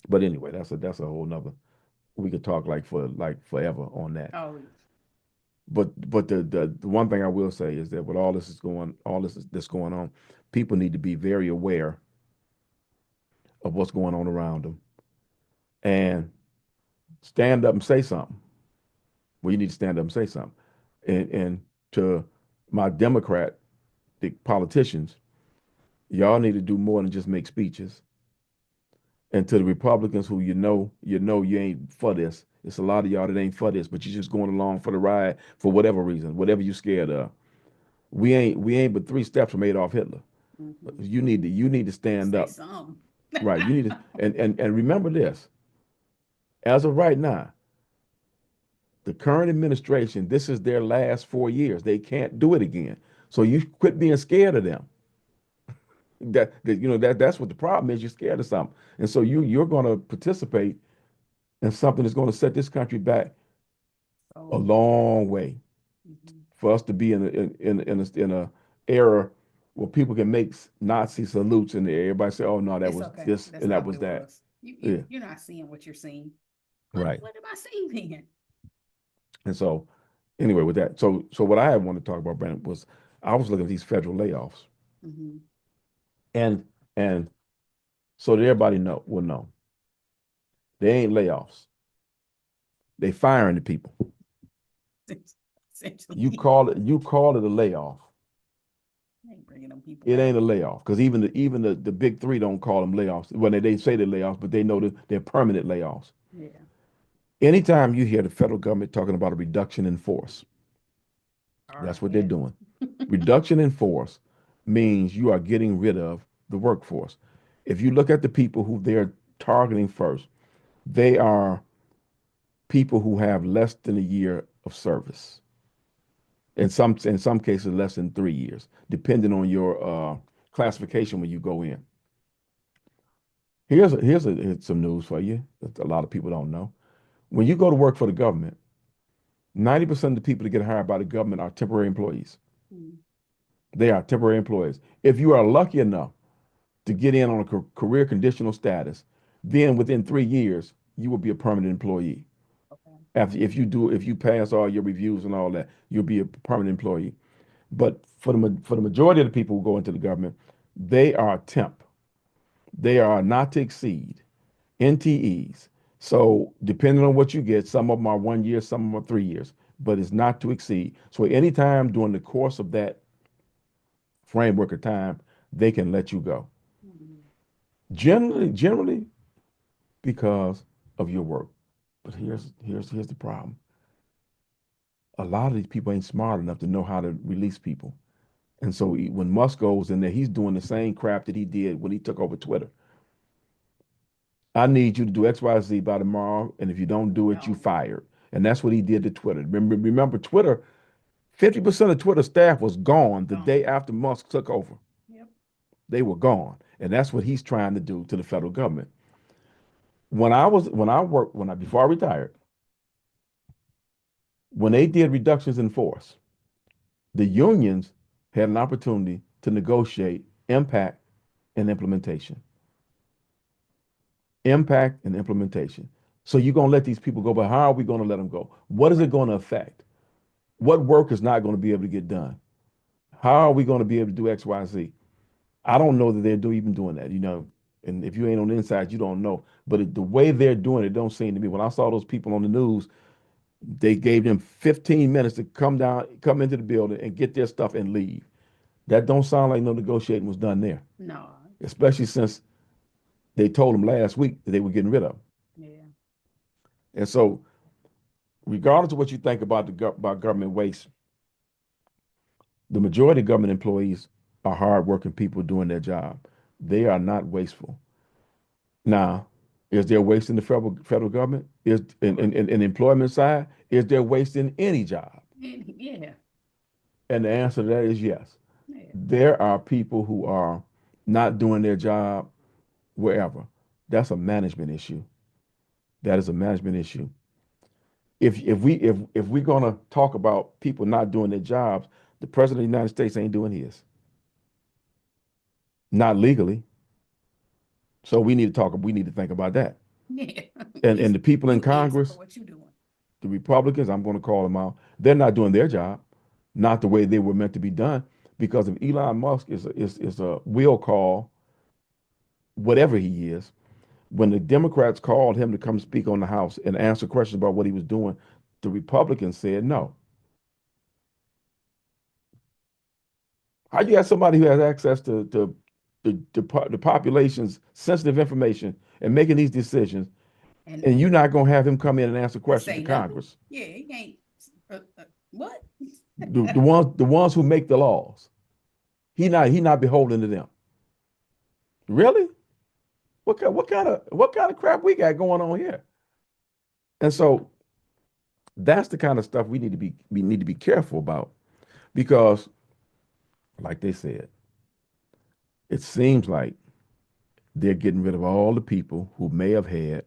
S1: But anyway, that's a whole nother. We could talk like forever on that.
S2: Oh,
S1: But the one thing I will say is that with all that's going on, people need to be very aware of what's going on around them and stand up and say something. Well, you need to stand up and say something. And to my Democratic politicians, y'all need to do more than just make speeches. And to the Republicans who you ain't for this. It's a lot of y'all that ain't for this, but you're just going along for the ride for whatever reason, whatever you scared of. We ain't but 3 steps from Adolf Hitler.
S2: Mm-hmm.
S1: You need to stand
S2: Say
S1: up.
S2: something.
S1: Right. You need to and remember this. As of right now, the current administration, this is their last 4 years. They can't do it again. So you quit being scared of them. That's what the problem is. You're scared of something. And so you're gonna participate in something that's gonna set this country back a
S2: So far.
S1: long way
S2: Mm-hmm.
S1: for us to be in a era where people can make Nazi salutes and everybody say, "Oh no, that
S2: It's
S1: was
S2: okay.
S1: this
S2: That's
S1: and that
S2: not what
S1: was
S2: it
S1: that."
S2: was.
S1: Yeah,
S2: You're not seeing what you're seeing.
S1: right.
S2: What am I seeing then?
S1: And so, anyway, with that, so what I had wanted to talk about, Brandon, was I was looking at these federal layoffs,
S2: Mm-hmm.
S1: and and so that everybody will know they ain't layoffs. They firing the people.
S2: Essentially,
S1: You call it a layoff.
S2: I ain't bringing them people
S1: It
S2: back.
S1: ain't a layoff because even the big three don't call them layoffs. When they say they're layoffs, but they know that they're permanent layoffs.
S2: Yeah,
S1: Anytime you hear the federal government talking about a reduction in force,
S2: hard
S1: that's what they're
S2: headed.
S1: doing. Reduction in force means you are getting rid of the workforce. If you look at the people who they're targeting first, they are people who have less than a year of service. In some cases, less than 3 years, depending on your classification when you go in. Here's some news for you that a lot of people don't know. When you go to work for the government, 90% of the people that get hired by the government are temporary employees.
S2: Mm,
S1: They are temporary employees. If you are lucky enough to get in on a career conditional status, then within 3 years, you will be a permanent employee.
S2: okay.
S1: If you pass all your reviews and all that, you'll be a permanent employee. But for the majority of the people who go into the government, they are temp. They are not to exceed NTEs. So depending on what you get, some of them are 1 year, some of them are 3 years, but it's not to exceed. So anytime during the course of that framework of time, they can let you go.
S2: Mm,
S1: Generally because of your work. But here's the problem. A lot of these people ain't smart enough to know how to release people. And so when Musk goes in there, he's doing the same crap that he did when he took over Twitter. I need you to do X, Y, Z by tomorrow, and if you don't
S2: you
S1: do it, you
S2: don't.
S1: fired. And that's what he did to Twitter. Remember Twitter, 50% of Twitter staff was gone the day
S2: Gone.
S1: after Musk took over.
S2: Yep.
S1: They were gone. And that's what he's trying to do to the federal government. When I worked when I before I retired, when they did reductions in force, the unions had an opportunity to negotiate impact and implementation. Impact and implementation. So you're going to let these people go, but how are we going to let them go? What is it
S2: Right.
S1: going to affect? What work is not going to be able to get done? How are we going to be able to do X, Y, Z? I don't know that even doing that. And if you ain't on the inside, you don't know. But the way they're doing it don't seem to me. When I saw those people on the news, they gave them 15 minutes to come into the building and get their stuff and leave. That don't sound like no negotiating was done there,
S2: No.
S1: especially since they told them last week that they were getting rid of them.
S2: Yeah.
S1: And so, regardless of what you think about about government waste, the majority of government employees are hardworking people doing their job. They are not wasteful. Now, is there waste in the federal government? Is in employment side? Is there waste in any job?
S2: Yeah.
S1: And the answer to that is yes.
S2: Yeah.
S1: There are people who are not doing their job wherever. That's a management issue. That is a management issue. If we're gonna talk about people not doing their jobs, the president of the United States ain't doing his, not legally. So we need to think about that.
S2: Yeah.
S1: And the people in
S2: You answer for
S1: Congress,
S2: what you doing.
S1: the Republicans, I'm going to call them out. They're not doing their job, not the way they were meant to be done. Because if Elon Musk is a will call, whatever he is, when the Democrats called him to come speak on the House and answer questions about what he was doing, The Republicans said no. How you have somebody who has access to the population's sensitive information and making these decisions,
S2: And
S1: and you're not going to have him come in and answer
S2: and
S1: questions to
S2: say nothing.
S1: Congress,
S2: Yeah, he can't. What?
S1: the ones who make the laws. He not beholden to them. Really? What kind of crap we got going on here? And so that's the kind of stuff we need to be careful about because, like they said, it seems like they're getting rid of all the people who may have had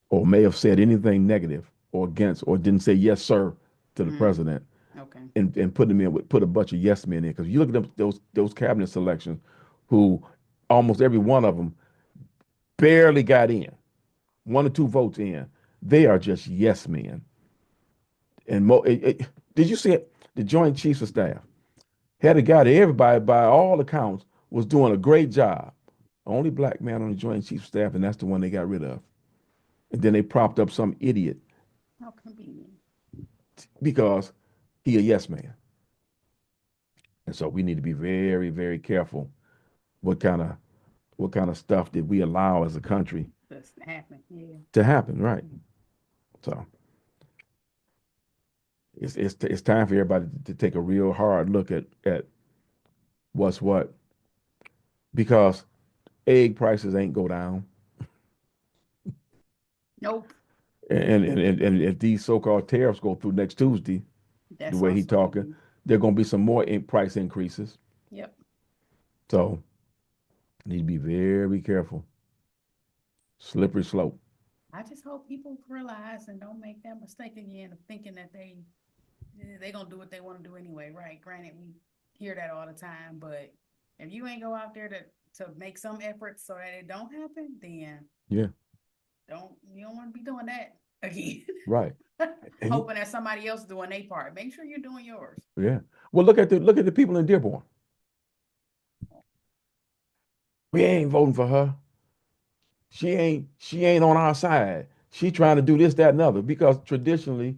S1: or may have said anything negative or against or didn't say yes sir to the
S2: Mm,
S1: president
S2: okay.
S1: and put them in with put a bunch of yes men in because you look at those cabinet selections who almost every one of them barely got in, one or two votes in. They are just yes men. And did you see it? The Joint Chiefs of Staff had a guy that everybody, by all accounts, was doing a great job. Only black man on the Joint Chiefs of Staff, and that's the one they got rid of. And then they propped up some idiot
S2: How convenient.
S1: because he a yes man. And so we need to be very, very careful what kind of what kind of stuff did we allow as a country
S2: That's happening. Yeah.
S1: to happen, right? So it's time for everybody to take a real hard look at what's what because egg prices ain't go down,
S2: Nope.
S1: and if these so-called tariffs go through next Tuesday, the
S2: That's
S1: way he
S2: also gonna
S1: talking,
S2: be.
S1: there are gonna be some more price increases.
S2: Yep.
S1: So need to be very careful. Slippery slope.
S2: I just hope people realize and don't make that mistake again of thinking that they gonna do what they want to do anyway, right? Granted, we hear that all the time, but if you ain't go out there to make some efforts so that it don't happen, then
S1: Yeah,
S2: don't you don't want to be doing that again.
S1: right. And
S2: Hoping that somebody else doing their part. Make sure you're doing yours.
S1: yeah. Well, look at the people in Dearborn. We ain't voting for her. She ain't on our side. She trying to do this, that, and other because traditionally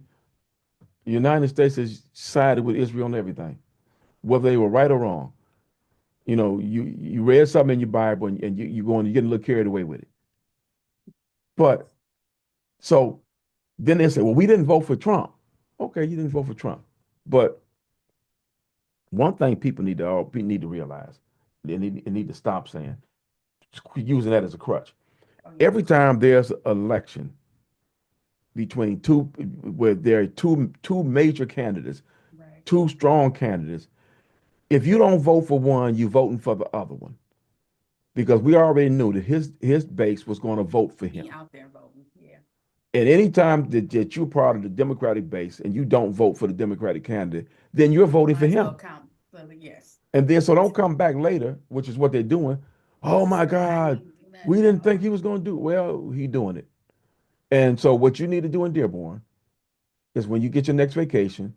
S1: the United States has sided with Israel on everything, whether they were right or wrong. You read something in your Bible and you getting a little carried away with it. But so then they say, well, we didn't vote for Trump. Okay, you didn't vote for Trump. But one thing people need to realize, they need to stop saying, using that as a crutch.
S2: Oh yeah.
S1: Every time there's an election between two, where there are two major candidates,
S2: Right.
S1: two strong candidates, if you don't vote for one, you're voting for the other one because we already knew that his base was going to vote for him.
S2: Be out there voting. Yeah.
S1: And anytime that you're part of the Democratic base and you don't vote for the Democratic candidate, then you're voting for
S2: Might as well
S1: him.
S2: count. Yes.
S1: And then so don't come back later, which is what they're doing. Oh my
S2: Say I
S1: God,
S2: ain't do
S1: we
S2: nothing.
S1: didn't
S2: No.
S1: think he was going to do it. Well, he doing it. And so what you need to do in Dearborn is when you get your next vacation,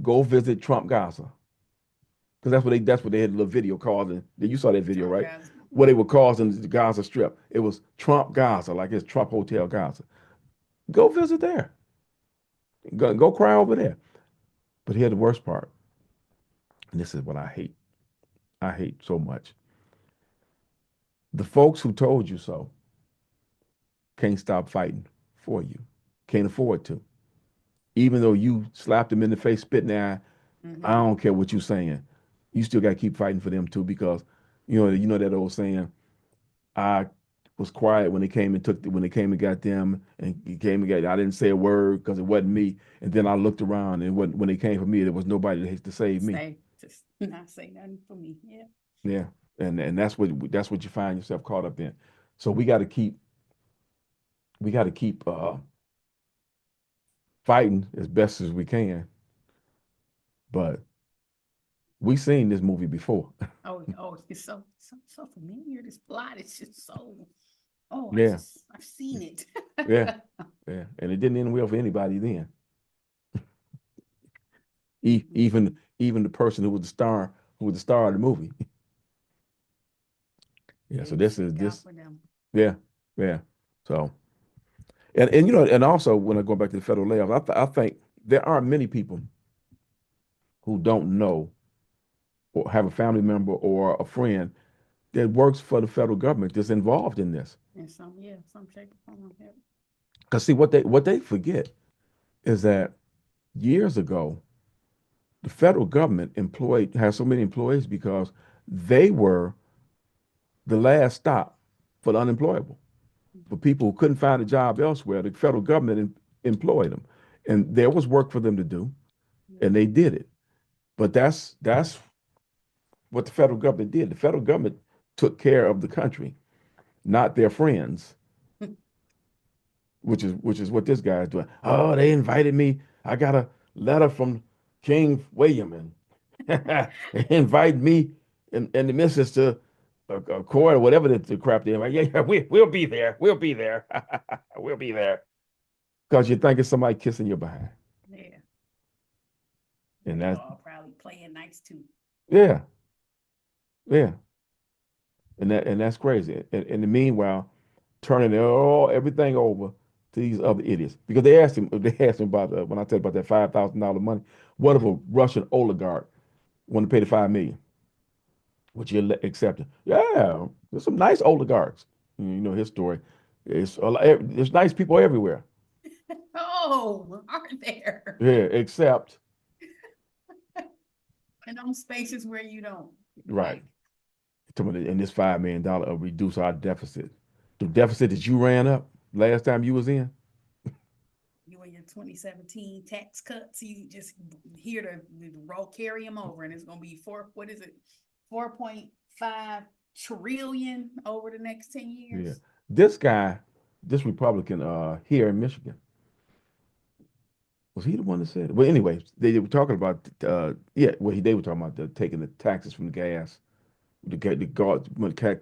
S1: go visit Trump Gaza. Because that's what they had a little video called. And you saw that video,
S2: Trump
S1: right?
S2: guys.
S1: What they were causing the Gaza Strip. It was Trump Gaza, like it's Trump Hotel Gaza. Go visit there. Go cry over there. But here's the worst part. And this is what I hate. I hate so much. The folks who told you so can't stop fighting for you. Can't afford to. Even though you slapped them in the face, spit in their eye, I
S2: Mm-hmm.
S1: don't care what you're saying. You still got to keep fighting for them too because you know that old saying, I was quiet when they came and when they came and got them and he came and got I didn't say a word because it wasn't me. And then I looked around and when they came for me, there was nobody to save me.
S2: Say just not say nothing for me. Yeah.
S1: Yeah. And that's what you find yourself caught up in. So we got to keep fighting as best as we can. But we seen this movie before.
S2: Oh, it's so familiar. This plot is just so. Oh,
S1: Yeah.
S2: I've seen it.
S1: Yeah. Yeah. And it didn't end well for anybody then.
S2: Mm-mm.
S1: Even the person who was the star of the movie. Yeah.
S2: They
S1: So
S2: was
S1: this is
S2: sick out
S1: this.
S2: for them.
S1: Yeah. Yeah. So And and also when I go back to the federal layoffs, I think there are many people who don't know or have a family member or a friend that works for the federal government that's involved in this.
S2: In some, yeah, some shape or form. Yeah.
S1: Because see what they forget is that years ago, the federal government employed has so many employees because they were the last stop for the unemployable. For people who couldn't find a job elsewhere, the federal government employed them. And there was work for them to do, and they did it. But that's what the federal government did. The federal government took care of the country, not their friends, which is what this guy is doing. Oh, they invited me. I got a letter from King William, and they invite me and the missus to a court or whatever the crap they're like. Yeah, yeah, we'll be there. We'll be there. We'll be there. Because you think it's somebody kissing your behind.
S2: Yeah.
S1: And
S2: They
S1: that's
S2: all probably playing nice too.
S1: yeah, yeah. And that's crazy. And in the meanwhile, turning everything over to these other idiots because they asked him about when I tell you about that $5,000 money. What if a Russian oligarch wanted to pay the 5 million? Would you accept it? Yeah, there's some nice oligarchs. You know his story. There's nice people everywhere.
S2: Oh, aren't there?
S1: Yeah, except
S2: In those spaces where you don't
S1: right.
S2: like.
S1: In this $5 million reduce our deficit. The deficit that you ran up last time you was in.
S2: You and your 2017 tax cuts, you just here to roll carry them over, and it's gonna be what is it, 4.5 trillion over the next 10
S1: Yeah.
S2: years.
S1: This guy, this Republican here in Michigan, was he the one that said it? Well, anyway, they were talking about yeah, well they were talking about taking the taxes from the gas, the guard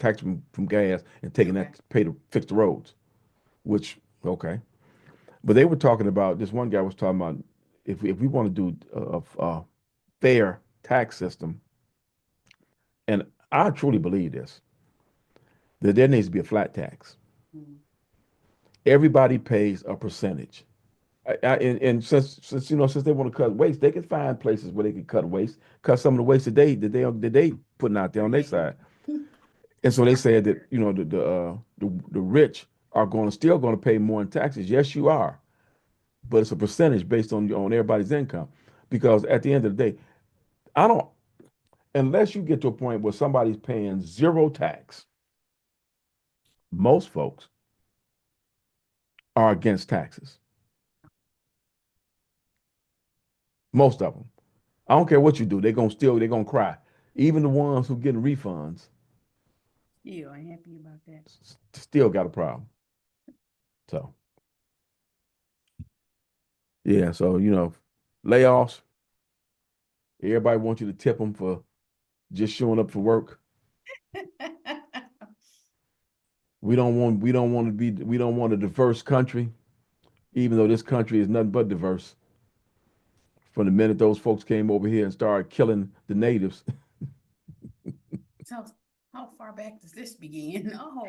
S1: tax from gas and taking that
S2: Okay.
S1: to pay to fix the roads, which okay. But they were talking about this one guy was talking about if we want to do a fair tax system, and I truly believe this, that there needs to be a flat tax.
S2: Mm.
S1: Everybody pays a percentage. And since since they want to cut waste, they can find places where they can cut waste, cut some of the waste that they putting out there on their
S2: Creating.
S1: side. And so they said that the rich are still going to pay more in taxes. Yes, you are, but it's a percentage based on everybody's income. Because at the end of the day, I don't unless you get to a point where somebody's paying zero tax. Most folks are against taxes. Most of them. I don't care what you do. They're gonna cry. Even the ones who getting refunds
S2: Still ain't happy about that.
S1: still got a problem. So yeah, so layoffs. Everybody wants you to tip them for just showing up for work. We don't want a diverse country, even though this country is nothing but diverse. From the minute those folks came over here and started killing the natives
S2: So how far back does this begin? Oh,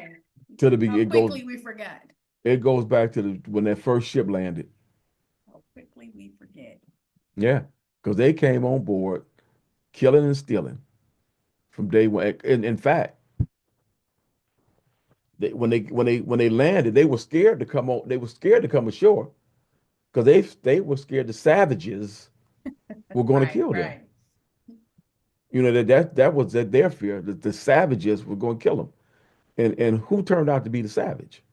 S1: to the
S2: how
S1: be it goes
S2: quickly we forgot.
S1: it goes back to when that first ship landed.
S2: How quickly we forget.
S1: Yeah, because they came on board killing and stealing from day one. And in fact, when they landed, they were scared to come on. They were scared to come ashore because they were scared the savages were going to
S2: Right,
S1: kill them.
S2: right.
S1: That was their fear that the savages were going to kill them. And who turned out to be the savage?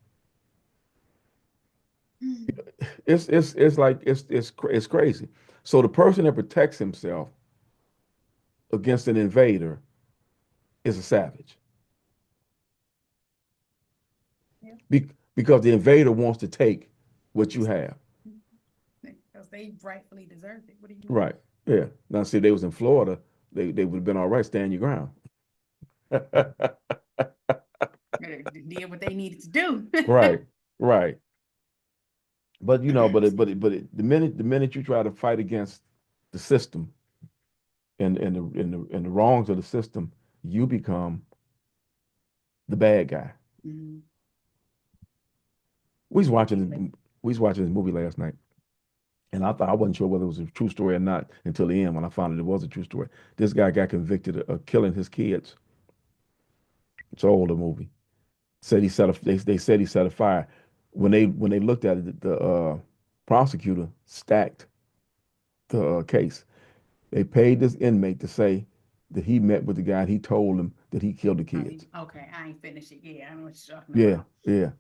S1: It's like it's crazy. So the person that protects himself against an invader is a savage
S2: Yeah.
S1: because the invader wants to take what you have.
S2: Because they rightfully deserved it. What do you mean?
S1: Right. Yeah. Now, see, if they was in Florida, they would have been all right. Stand your ground.
S2: They did what they needed to do.
S1: Right. Right. But
S2: Excuse me.
S1: the minute you try to fight against the system and the wrongs of the system, you become the bad guy.
S2: Mhm.
S1: We was
S2: Manipulate.
S1: watching. We was watching this movie last night, and I wasn't sure whether it was a true story or not until the end when I found out it was a true story. This guy got convicted of killing his kids. It's an older movie. Said he set a they said he set a fire. When they looked at it, the prosecutor stacked the case. They paid this inmate to say that he met with the guy and he told him that he killed the kids.
S2: Okay, I ain't finished it. Yeah, I know what you're talking
S1: Yeah,
S2: about.
S1: yeah.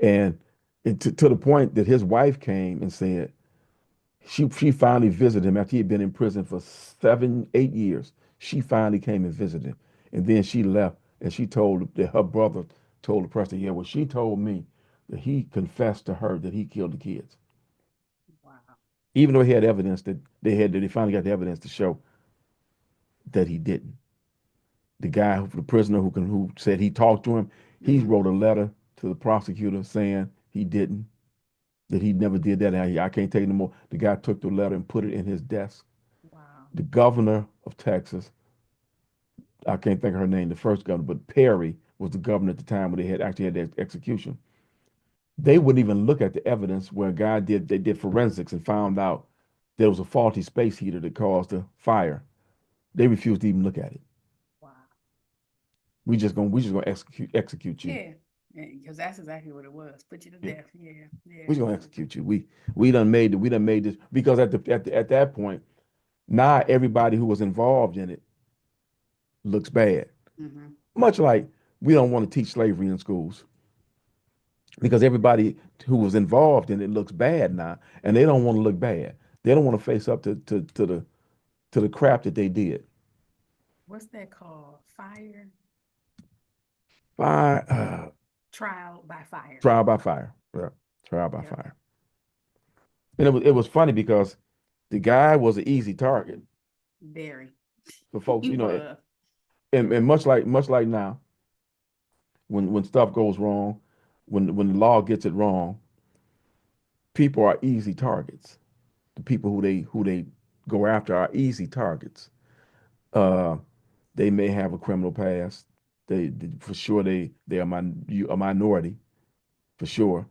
S1: And to the point that his wife came and said she finally visited him after he had been in prison for 7, 8 years. She finally came and visited him. And then she left and she told that her brother told the person, yeah, well, she told me that he confessed to her that he killed the kids.
S2: Wow.
S1: Even though he had evidence that they finally got the evidence to show that he didn't. The prisoner who said he talked to him, he
S2: Mm-hmm.
S1: wrote a letter to the prosecutor saying he didn't, that he never did that. And I can't take it no more. The guy took the letter and put it in his desk.
S2: Wow.
S1: The governor of Texas, I can't think of her name, the first governor, but Perry was the governor at the time when they had actually had the execution. They wouldn't even look at the evidence where a guy they did forensics and found out there was a faulty space heater that caused the fire. They refused to even look at it.
S2: Wow.
S1: We just gonna execute you.
S2: Yeah. Yeah, because that's exactly what it was. Put you to
S1: Yeah,
S2: death. Yeah.
S1: we
S2: Yeah.
S1: just gonna execute you. We done made this because at that point, now everybody who was involved in it looks bad.
S2: Mm-hmm.
S1: Much like we don't want to teach slavery in schools because everybody who was involved in it looks bad now, and they don't want to look bad. They don't want to face up to the crap that they did.
S2: What's that called? Fire?
S1: Fire,
S2: Trial by fire.
S1: trial by fire. Yeah, trial by
S2: Yep.
S1: fire. And it was funny because the guy was an easy target
S2: Very.
S1: for folks,
S2: He was.
S1: and much like now, when stuff goes wrong, when the law gets it wrong, people are easy targets. The people who they go after are easy targets. Uh, they may have a criminal past. For sure they are a minority for sure,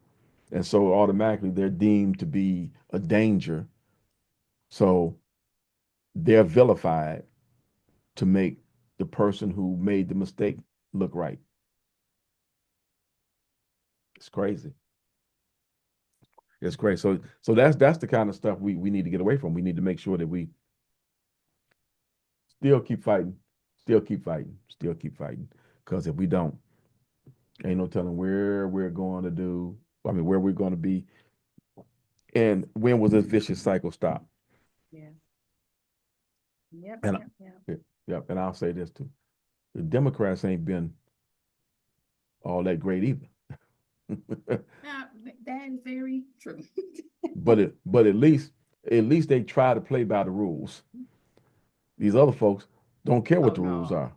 S1: and so automatically they're deemed to be a danger. So they're vilified to make the person who made the mistake look right. It's crazy. It's crazy. So that's the kind of stuff we need to get away from. We need to make sure that we still keep fighting, still keep fighting, still keep fighting. Because if we don't, ain't no telling where we're going to do. I mean, where we're going to be, and when will this vicious cycle stop?
S2: Yeah. Yep.
S1: And
S2: Yep. Yep.
S1: yeah, and I'll say this too: the Democrats ain't been all that great either.
S2: That is very true.
S1: but at least they try to play by the rules. These other folks don't care what
S2: Oh
S1: the rules
S2: no.
S1: are.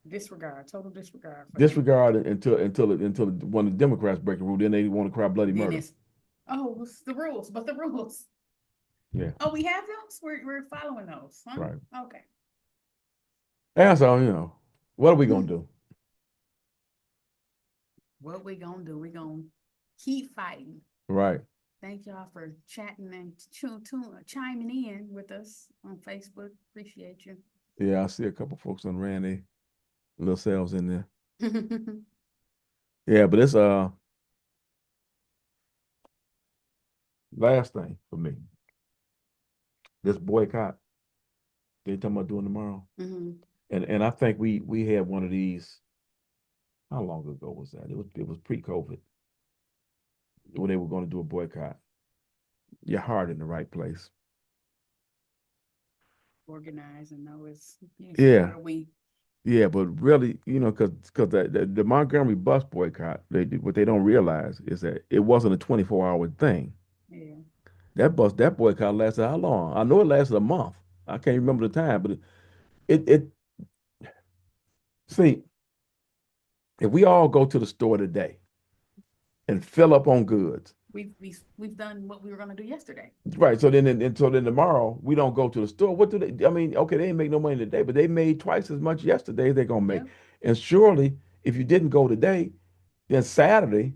S2: Disregard. Total disregard for them.
S1: Disregard it until one of the Democrats break the rule. Then they want to cry bloody
S2: Then
S1: murder.
S2: it's it's the rules, but the rules.
S1: Yeah,
S2: Oh, we have those. We're following those, huh?
S1: right.
S2: Okay.
S1: And so what are we gonna do?
S2: What we gonna do? We gonna keep fighting.
S1: Right.
S2: Thank y'all for chatting and chiming in with us on Facebook. Appreciate you.
S1: Yeah, I see a couple folks on ran their little selves in there. Yeah, but it's last thing for me. This boycott they talking about doing tomorrow.
S2: Hmm.
S1: And I think we had one of these. How long ago was that? It was pre-COVID when they were going to do a boycott. Your heart in the right place.
S2: Organize and know it's usually
S1: Yeah,
S2: where we.
S1: yeah, but really, because the Montgomery bus boycott, what they don't realize is that it wasn't a 24-hour thing.
S2: Yeah.
S1: That boycott lasted how long? I know it lasted a month. I can't remember the time, but it see, if we all go to the store today and fill up on goods,
S2: We've done what we were gonna do yesterday.
S1: right? So then tomorrow we don't go to the store. What do they? I mean, okay, they didn't make no money today, but they made twice as much yesterday as they're gonna make.
S2: Yep.
S1: And surely, if you didn't go today, then Saturday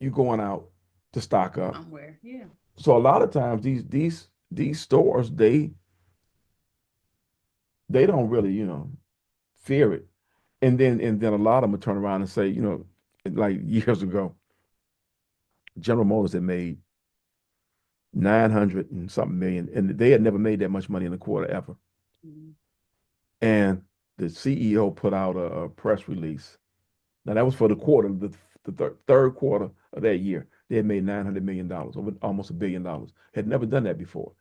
S1: you going out to stock up.
S2: Somewhere. Yeah.
S1: So a lot of times these stores they don't really, fear it. And then a lot of them will turn around and say, like years ago, General Motors had made 900 and something million, and they had never made that much money in a quarter ever.
S2: Mm-hmm.
S1: And the CEO put out a press release. Now that was for the quarter, the third quarter of that year. They had made $900 million, over almost $1 billion. Had never done that before.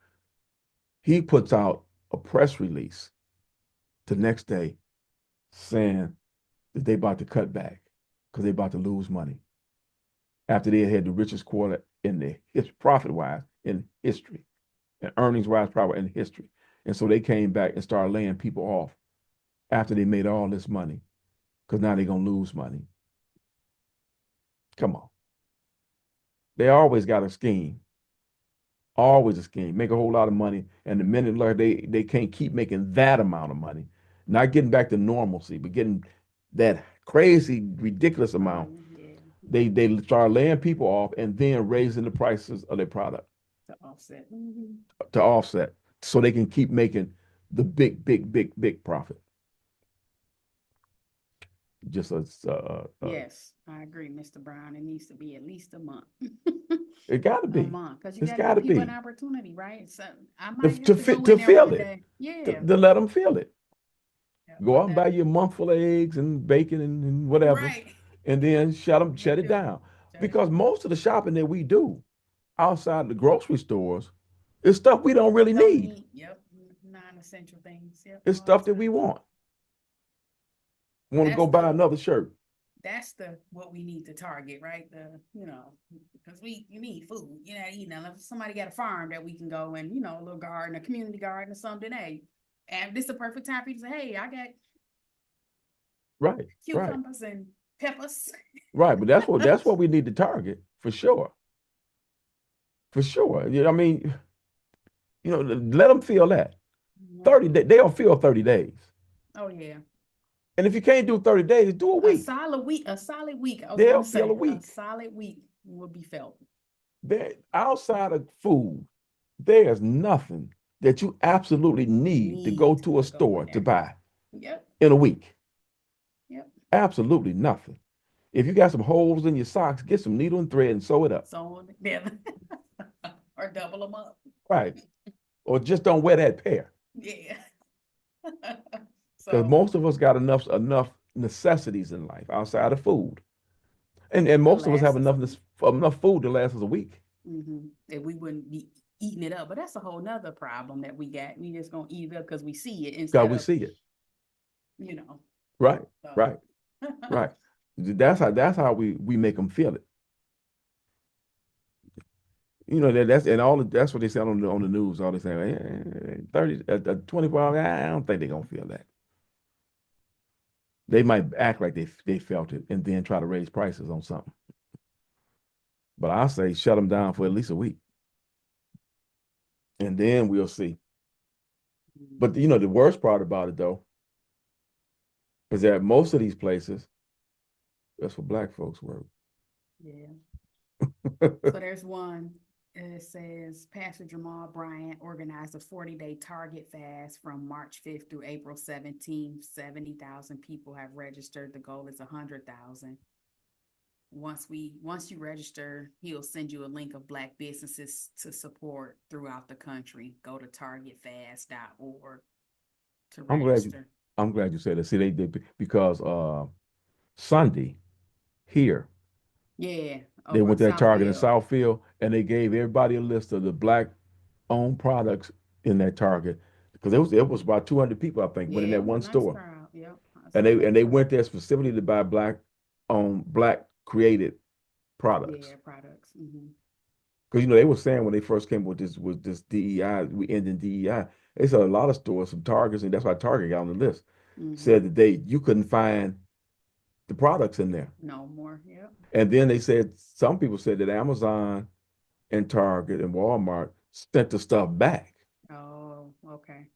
S1: He puts out a press release the next day saying that they about to cut back because they about to lose money after they had the richest quarter in the profit wise in history and earnings wise probably in history. And so they came back and started laying people off after they made all this money because now they're gonna lose money. Come on. They always got a scheme. Always a scheme. Make a whole lot of money. And the minute like they can't keep making that amount of money, not getting back to normalcy, but getting that crazy, ridiculous amount,
S2: Volume. Yeah.
S1: they start laying people off and then raising the prices of their product
S2: To offset. Mm-hmm.
S1: to offset so they can keep making the big, big, big, big profit. Just
S2: Yes, I agree, Mr. Brown. It needs to be at least a month.
S1: it gotta
S2: A
S1: be.
S2: month, because you
S1: It's
S2: got to give
S1: gotta
S2: people an
S1: be
S2: opportunity, right? So I
S1: to
S2: might have
S1: to
S2: to
S1: fit
S2: go
S1: to
S2: in there
S1: feel
S2: one
S1: it,
S2: day. Yeah,
S1: to let them feel it.
S2: yeah,
S1: Go out
S2: put
S1: and
S2: that
S1: buy you a month full of eggs and bacon and whatever,
S2: right.
S1: and then shut
S2: That
S1: it
S2: too.
S1: down.
S2: Shut it
S1: Because
S2: down.
S1: most of the shopping that we do outside the grocery stores is stuff we don't really
S2: Don't
S1: need.
S2: need. Yep, non-essential things. Yep,
S1: It's
S2: all the
S1: stuff that we
S2: time.
S1: want. Want to
S2: That's
S1: go buy
S2: the
S1: another shirt.
S2: that's the what we need to target, right? Because we you need food. If somebody got a farm that we can go and a little garden, a community garden or something. Hey, and this is the perfect time for you to say, hey, I got
S1: Right, right,
S2: cucumbers and peppers.
S1: right. But that's what we need to target for sure. For sure. I mean, let them feel that.
S2: Yep.
S1: 30 days, they'll feel 30 days.
S2: Oh yeah.
S1: And if you can't do 30 days, do a
S2: A
S1: week.
S2: solid week, a solid week. I was
S1: They'll
S2: gonna
S1: feel a
S2: say a
S1: week.
S2: solid week will be felt.
S1: They outside of food, there's nothing that you absolutely need to go
S2: Need
S1: to a
S2: to go
S1: store
S2: in
S1: to
S2: there.
S1: buy
S2: Yep.
S1: in a week.
S2: Yep.
S1: Absolutely nothing. If you got some holes in your socks, get some needle and thread and sew it up.
S2: So on together. Or double them up.
S1: Right. Or just don't wear that pair.
S2: Yeah.
S1: Because
S2: So
S1: most of us got enough necessities in life outside of food. And
S2: to
S1: most of us have
S2: last us a week.
S1: enough food to last us a week.
S2: That we wouldn't be eating it up. But that's a whole nother problem that we got. We just gonna eat it up because we see it
S1: God,
S2: instead
S1: we
S2: of,
S1: see it.
S2: you know.
S1: Right,
S2: So
S1: right, right. That's how we make them feel it. That's and that's what they said on the news. All they say, 30, 24 hours. I don't think they're gonna feel that. They might act like they felt it and then try to raise prices on something. But I say shut them down for at least a week, and then we'll see. But the worst part about it though is that most of these places, that's where black folks work.
S2: yeah. So there's one. It says Pastor Jamal Bryant organized a 40-day Target fast from March 5th through April 17th. 70,000 people have registered. The goal is 100,000. Once you register, he'll send you a link of black businesses to support throughout the country. Go to targetfast.org to
S1: I'm glad you
S2: register.
S1: I'm glad you said that. See, they because Sunday here
S2: Yeah,
S1: they
S2: over in
S1: went to that Target in
S2: Southfield.
S1: Southfield and they gave everybody a list of the black owned products in that Target because it was about 200 people I think went in
S2: Yeah,
S1: that
S2: it was a
S1: one
S2: nice
S1: store
S2: crowd. Yep, I
S1: and
S2: saw
S1: they
S2: that
S1: and they
S2: too.
S1: went there specifically to buy black owned black created products
S2: Yeah, products. Hmm.
S1: because they were saying when they first came with this DEI we ending DEI they said a lot of stores some Targets and that's why Target got on the list
S2: Hmm.
S1: said that you couldn't find the products in there.
S2: No more. Yep.
S1: And then they said some people said that Amazon and Target and Walmart sent the stuff back.
S2: Oh, okay.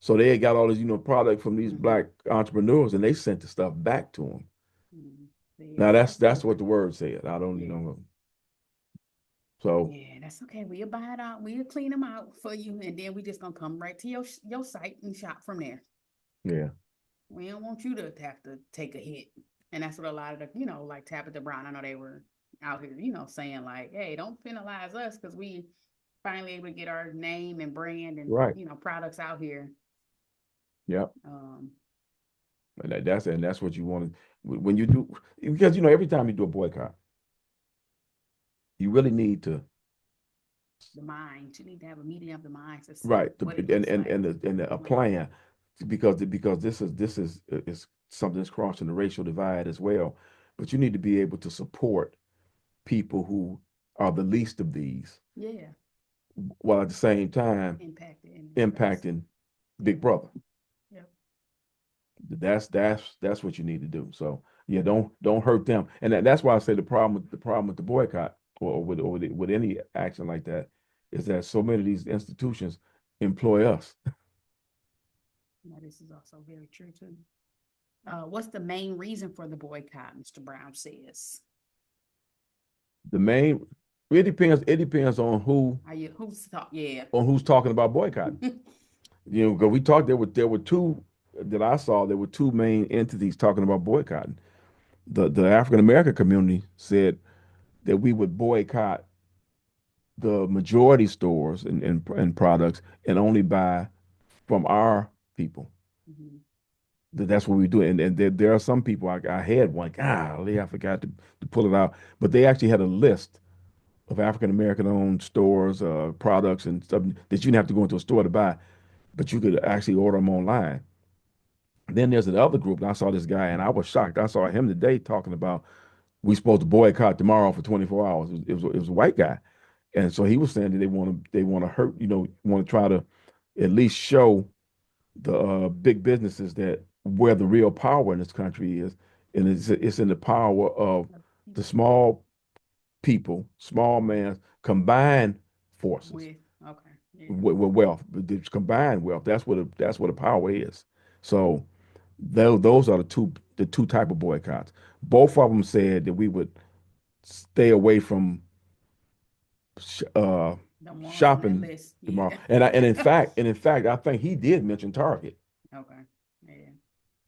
S1: So they had got all this, product from these
S2: Hmm.
S1: black entrepreneurs and they sent the stuff back to them.
S2: Hmm. Yeah,
S1: Now that's
S2: that's
S1: that's what
S2: over.
S1: the word said. I don't,
S2: Yeah.
S1: So
S2: Yeah, that's okay. We'll buy it out. We'll clean them out for you, and then we just gonna come right to your site and shop from there.
S1: yeah,
S2: We don't want you to have to take a hit. And that's what a lot of the, like Tabitha Brown, I know they were out here, saying like, hey, don't penalize us because we finally able to get our name and brand and,
S1: right.
S2: products out here.
S1: Yep.
S2: Um,
S1: And that's what you want to when you do, because every time you do a boycott, you really need to,
S2: the mind, you need to have a meeting of the mind to see
S1: right,
S2: what it looks like
S1: and
S2: going
S1: a
S2: forward.
S1: plan, because this is something that's crossing the racial divide as well. But you need to be able to support people who are the least of these,
S2: Yeah,
S1: while at the same time
S2: impacted in the space.
S1: impacting
S2: Yeah,
S1: Big Brother.
S2: yeah.
S1: That's what you need to do. So yeah, don't hurt them. And that's why I say the problem with the boycott, or with any action like that, is that so many of these institutions employ us.
S2: Now, this is also very true too. What's the main reason for the boycott? Mr. Brown says.
S1: The main it depends on
S2: Are you who's talk? Yeah.
S1: who's talking about boycotting. Because we talked, there were two that I saw. There were two main entities talking about boycotting. The African American community said that we would boycott the majority stores and products, and only buy from our people.
S2: Mhm.
S1: That's what we do. And there are some people, I had one, golly, I forgot to pull it out, but they actually had a list of African American owned stores, products, and stuff that you didn't have to go into a store to buy, but you could actually order them online. Then there's another group, and I saw this guy, and I was shocked. I saw him today talking about we supposed to boycott tomorrow for 24 hours. It was a white guy, and so he was saying that they want to hurt, want to try to at least show the big businesses that where the real power in this country is, and it's in the power of the
S2: People
S1: small people, small man's combined forces
S2: with okay, yeah,
S1: with wealth, the combined wealth. That's what the power is. So those are the two type of boycotts. Both of them said that we would stay away from uh,
S2: the ones on that
S1: shopping
S2: list.
S1: tomorrow.
S2: Yeah.
S1: And in fact, I think he did mention Target.
S2: Okay.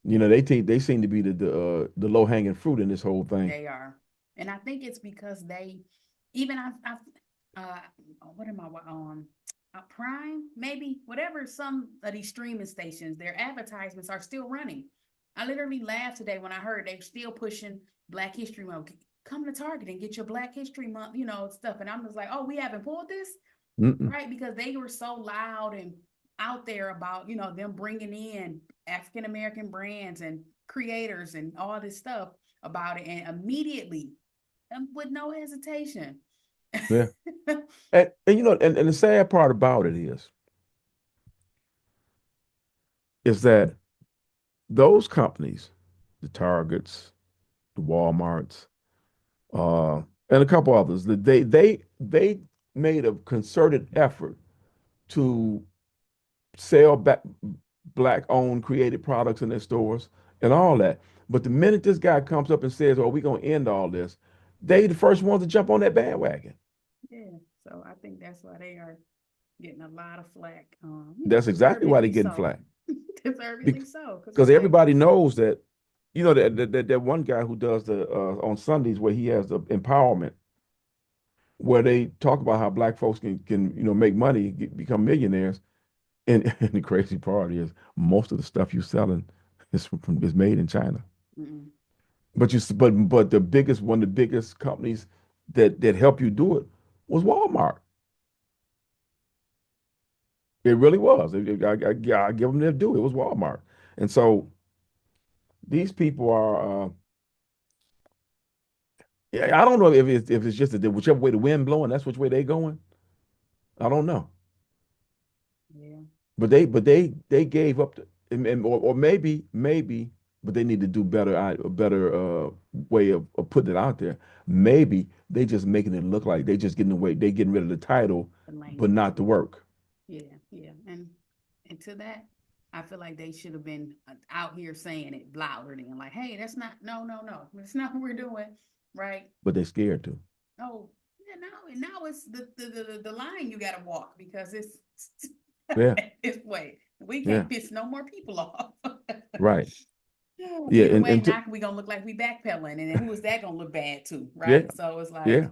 S2: Yeah,
S1: They seem to be the low hanging fruit in this whole thing.
S2: they are, and I think it's because they even uh what am I Prime maybe whatever some of these streaming stations their advertisements are still running. I literally laughed today when I heard they're still pushing Black History Month. Come to Target and get your Black History Month, stuff. And I'm just like, oh, we haven't pulled this,
S1: Mm-mm.
S2: right? Because they were so loud and out there about, them bringing in African American brands and creators and all this stuff about it. And immediately, and with no hesitation.
S1: Yeah. And the sad part about it is that those companies, the Targets, the Walmarts, uh, and a couple others, that they made a concerted effort to sell black owned created products in their stores and all that. But the minute this guy comes up and says, "Oh, we're gonna end all this," they the first ones to jump on that bandwagon.
S2: Yeah. So I think that's why they are getting a lot of flack.
S1: That's exactly why they're
S2: Deservedly
S1: getting
S2: so.
S1: flack.
S2: Deservedly so. Because
S1: Because
S2: it's like,
S1: everybody knows that, that one guy who does the on Sundays where he has the empowerment, where they talk about how black folks can make money, become millionaires, and the crazy part is most of the stuff you're selling is made in China.
S2: mm-mm.
S1: But the biggest one of the biggest companies that help you do it was Walmart. It really was. I give them their due. It was Walmart, and so these people are. Yeah, I don't know if it's just that whichever way the wind blowing, that's which way they going. I don't know,
S2: Yeah.
S1: but they gave up or maybe, but they need to do better. A better way of putting it out there. Maybe they just making it look like they just getting away. They getting rid of the title,
S2: The
S1: but
S2: language.
S1: not the work.
S2: Yeah, yeah. And to that, I feel like they should have been out here saying it louder than like, hey, that's not no, no, no. That's not what we're doing. Right.
S1: But they scared to.
S2: Oh, Yeah, now it's the line you got to walk because it's
S1: Yeah,
S2: this way. We
S1: yeah,
S2: can't piss no more people off.
S1: right. Yeah,
S2: Either way,
S1: and to,
S2: now we gonna look like we backpedaling, and then who is that gonna look bad too,
S1: yeah,
S2: right? So it's
S1: yeah,
S2: like,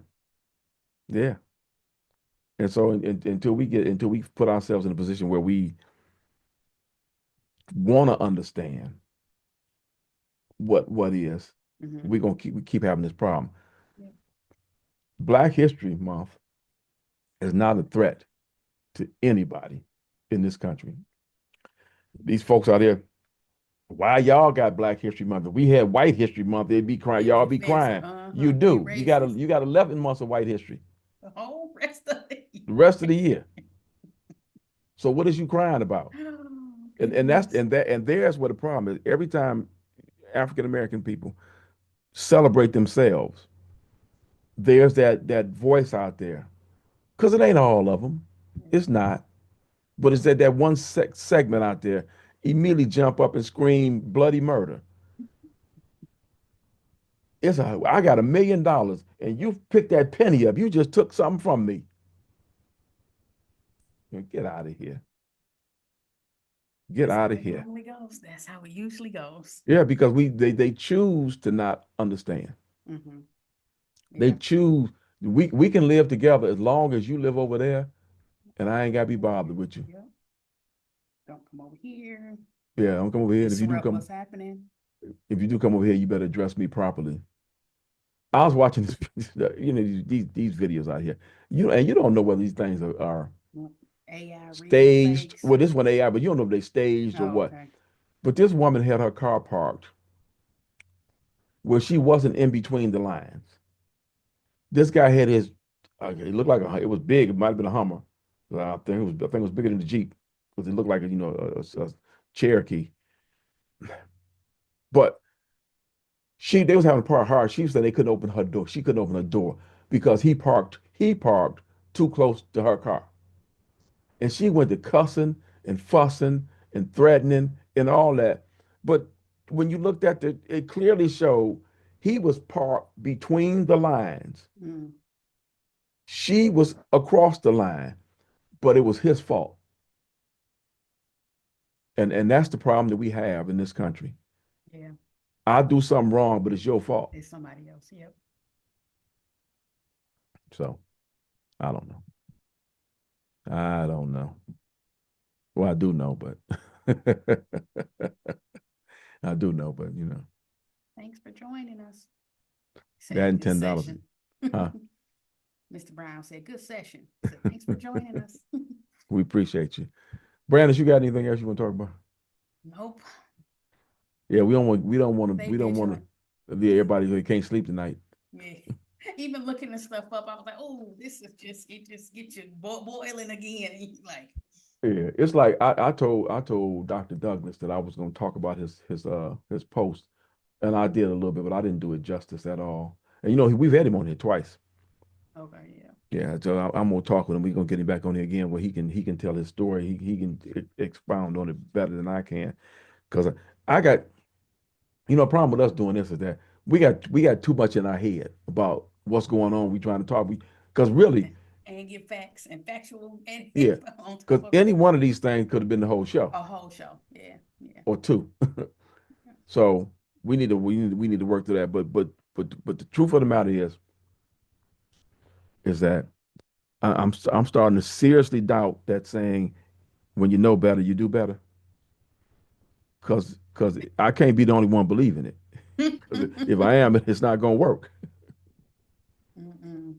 S1: yeah. And so until we put ourselves in a position where we want to understand what is,
S2: mhm.
S1: we're gonna keep having this problem.
S2: Yeah.
S1: Black History Month is not a threat to anybody in this country. These folks out there, why y'all got Black History Month? If we had White History Month, they'd be crying.
S2: Get
S1: Y'all be
S2: defensive,
S1: crying. You
S2: They
S1: do.
S2: racist.
S1: You got 11 months of white history.
S2: The whole rest of the
S1: The
S2: year.
S1: rest of the year. So what is you crying about?
S2: Oh
S1: And that's
S2: goodness.
S1: and there's what the problem is. Every time African American people celebrate themselves, there's that voice out there. Because it ain't all of them.
S2: Yeah.
S1: It's not. But it's that one segment out there immediately jump up and scream bloody murder. I got $1 million and you picked that penny up. You just took something from me. Get out of here. Get
S2: That's
S1: out
S2: how
S1: of
S2: it
S1: here.
S2: normally goes. That's how it usually goes.
S1: Yeah, because they choose to not understand.
S2: Hmm.
S1: They
S2: Yeah.
S1: choose we can live together as long as you live over there and I
S2: Don't
S1: ain't gotta
S2: come
S1: be
S2: over
S1: bothered
S2: here.
S1: with you.
S2: Yep. Don't come over here.
S1: Yeah, don't come over here. And
S2: Disrupt what's happening.
S1: if you do come over here, you better address me properly. I was watching this, these videos out here. And you don't know whether these things are
S2: Yep. AI, real
S1: staged.
S2: fakes.
S1: Well, this one AI, but you don't know if they staged or
S2: Oh,
S1: what.
S2: okay.
S1: But this woman had her car parked where she wasn't in between the lines. This guy had his. It looked like it was big. It might have been a Hummer. I think it was bigger than the Jeep because it looked like a Cherokee. But they was having to park hard. She said they couldn't open her door. She couldn't open her door because he parked too close to her car. And she went to cussing and fussing and threatening and all that. But when you looked at it clearly showed he was parked between the lines.
S2: Mm,
S1: She was across the line, but it was his fault. And that's the problem that we have in this country.
S2: yeah.
S1: I do something wrong, but it's your fault.
S2: It's somebody else. Yep.
S1: So I don't know. I don't know. Well, I do know, but I do know, but
S2: Thanks for joining us.
S1: that
S2: Said
S1: and
S2: good
S1: $10.
S2: session.
S1: Huh?
S2: Mr. Brown said good session. Said thanks for joining us.
S1: We appreciate you. Brandon, you got anything else you want to talk about?
S2: Nope.
S1: Yeah, we
S2: Stay
S1: don't want
S2: vigilant.
S1: to be everybody who can't sleep tonight.
S2: Yeah. Even looking this stuff up, I was like, oh, this is just it just gets you boiling again. And you like,
S1: Yeah, it's like I told Dr. Douglas that I was going to talk about his post, and I did a little bit, but I didn't do it justice at all. And we've had him on here twice.
S2: okay, yeah.
S1: Yeah, so I'm gonna talk with him. We're gonna get him back on here again where he can tell his story. He can expound on it better than I can. Because I got a problem with us doing this is that we got too much in our head about what's going on. We trying to talk. Because really,
S2: And give facts and factual and
S1: yeah,
S2: info on top
S1: because
S2: of it.
S1: any one of these things could have been the whole show
S2: A whole show. Yeah, yeah.
S1: or two. So we need to work through that. But the truth of the matter is that I'm starting to seriously doubt that saying when you know better, you do better. Because I can't be the only one believing it. Because if I am, it's not gonna work.
S2: Mm-mm.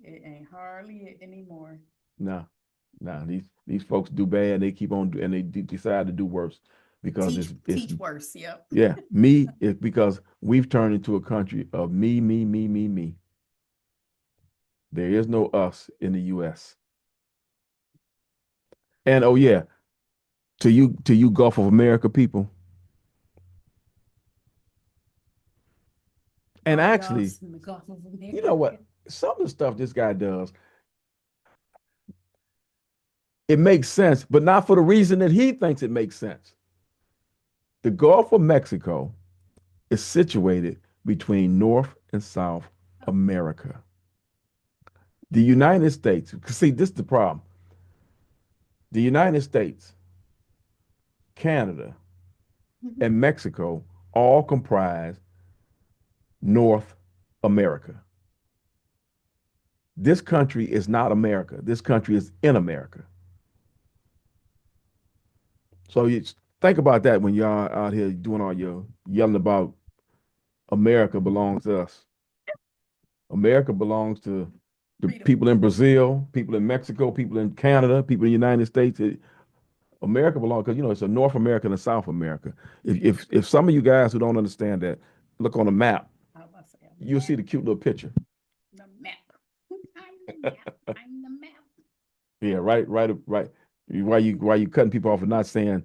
S2: It ain't hardly it anymore.
S1: Nah, nah. These folks do bad. They keep on and they decide to do worse because it's
S2: Teach worse. Yep.
S1: yeah me. It's because we've turned into a country of me, me, me, me, me. There is no us in the U.S. And oh yeah, to you Gulf of America people. And
S2: All
S1: actually,
S2: y'all's in the Gulf of
S1: you know
S2: America.
S1: what? Some of the stuff this guy does, it makes sense, but not for the reason that he thinks it makes sense. The Gulf of Mexico is situated between North and South America. The United States, see, this is the problem. The United States, Canada,
S2: Mhm.
S1: and Mexico all comprise North America. This country is not America. This country is in America. So you think about that when y'all out here doing all your yelling about America belongs to us. America belongs to the
S2: Freedom.
S1: people in Brazil, people in Mexico, people in Canada, people in the United States. America belongs because it's a North America and a South America. If some of you guys who don't understand that, look on a map,
S2: I was about to say a
S1: you'll
S2: map.
S1: see the cute little picture.
S2: The map. I'm the map. I'm the map.
S1: Yeah, right, right, right. Why you cutting people off and not saying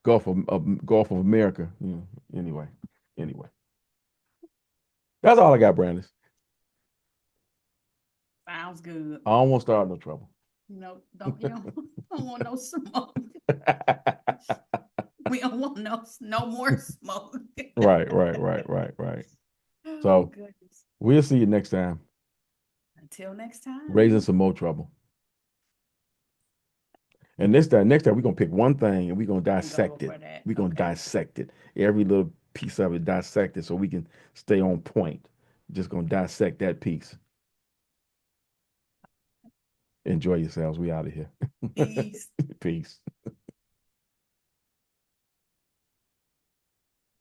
S1: Gulf of America? Anyway, anyway, that's all I got, Brandis.
S2: Sounds good.
S1: I don't want to start no trouble.
S2: No, don't you know? Don't want no smoke. We don't want no more smoke.
S1: Right, right, right, right, right.
S2: Oh
S1: So
S2: goodness.
S1: we'll see you next time,
S2: Until next
S1: raising
S2: time.
S1: some more trouble. And next time we're gonna pick one thing and we're gonna
S2: And go
S1: dissect it.
S2: for that.
S1: We're gonna
S2: Okay.
S1: dissect it. Every little piece of it dissect it so we can stay on point. Just gonna dissect that piece. Enjoy yourselves. We out of here.
S2: Peace.
S1: Peace.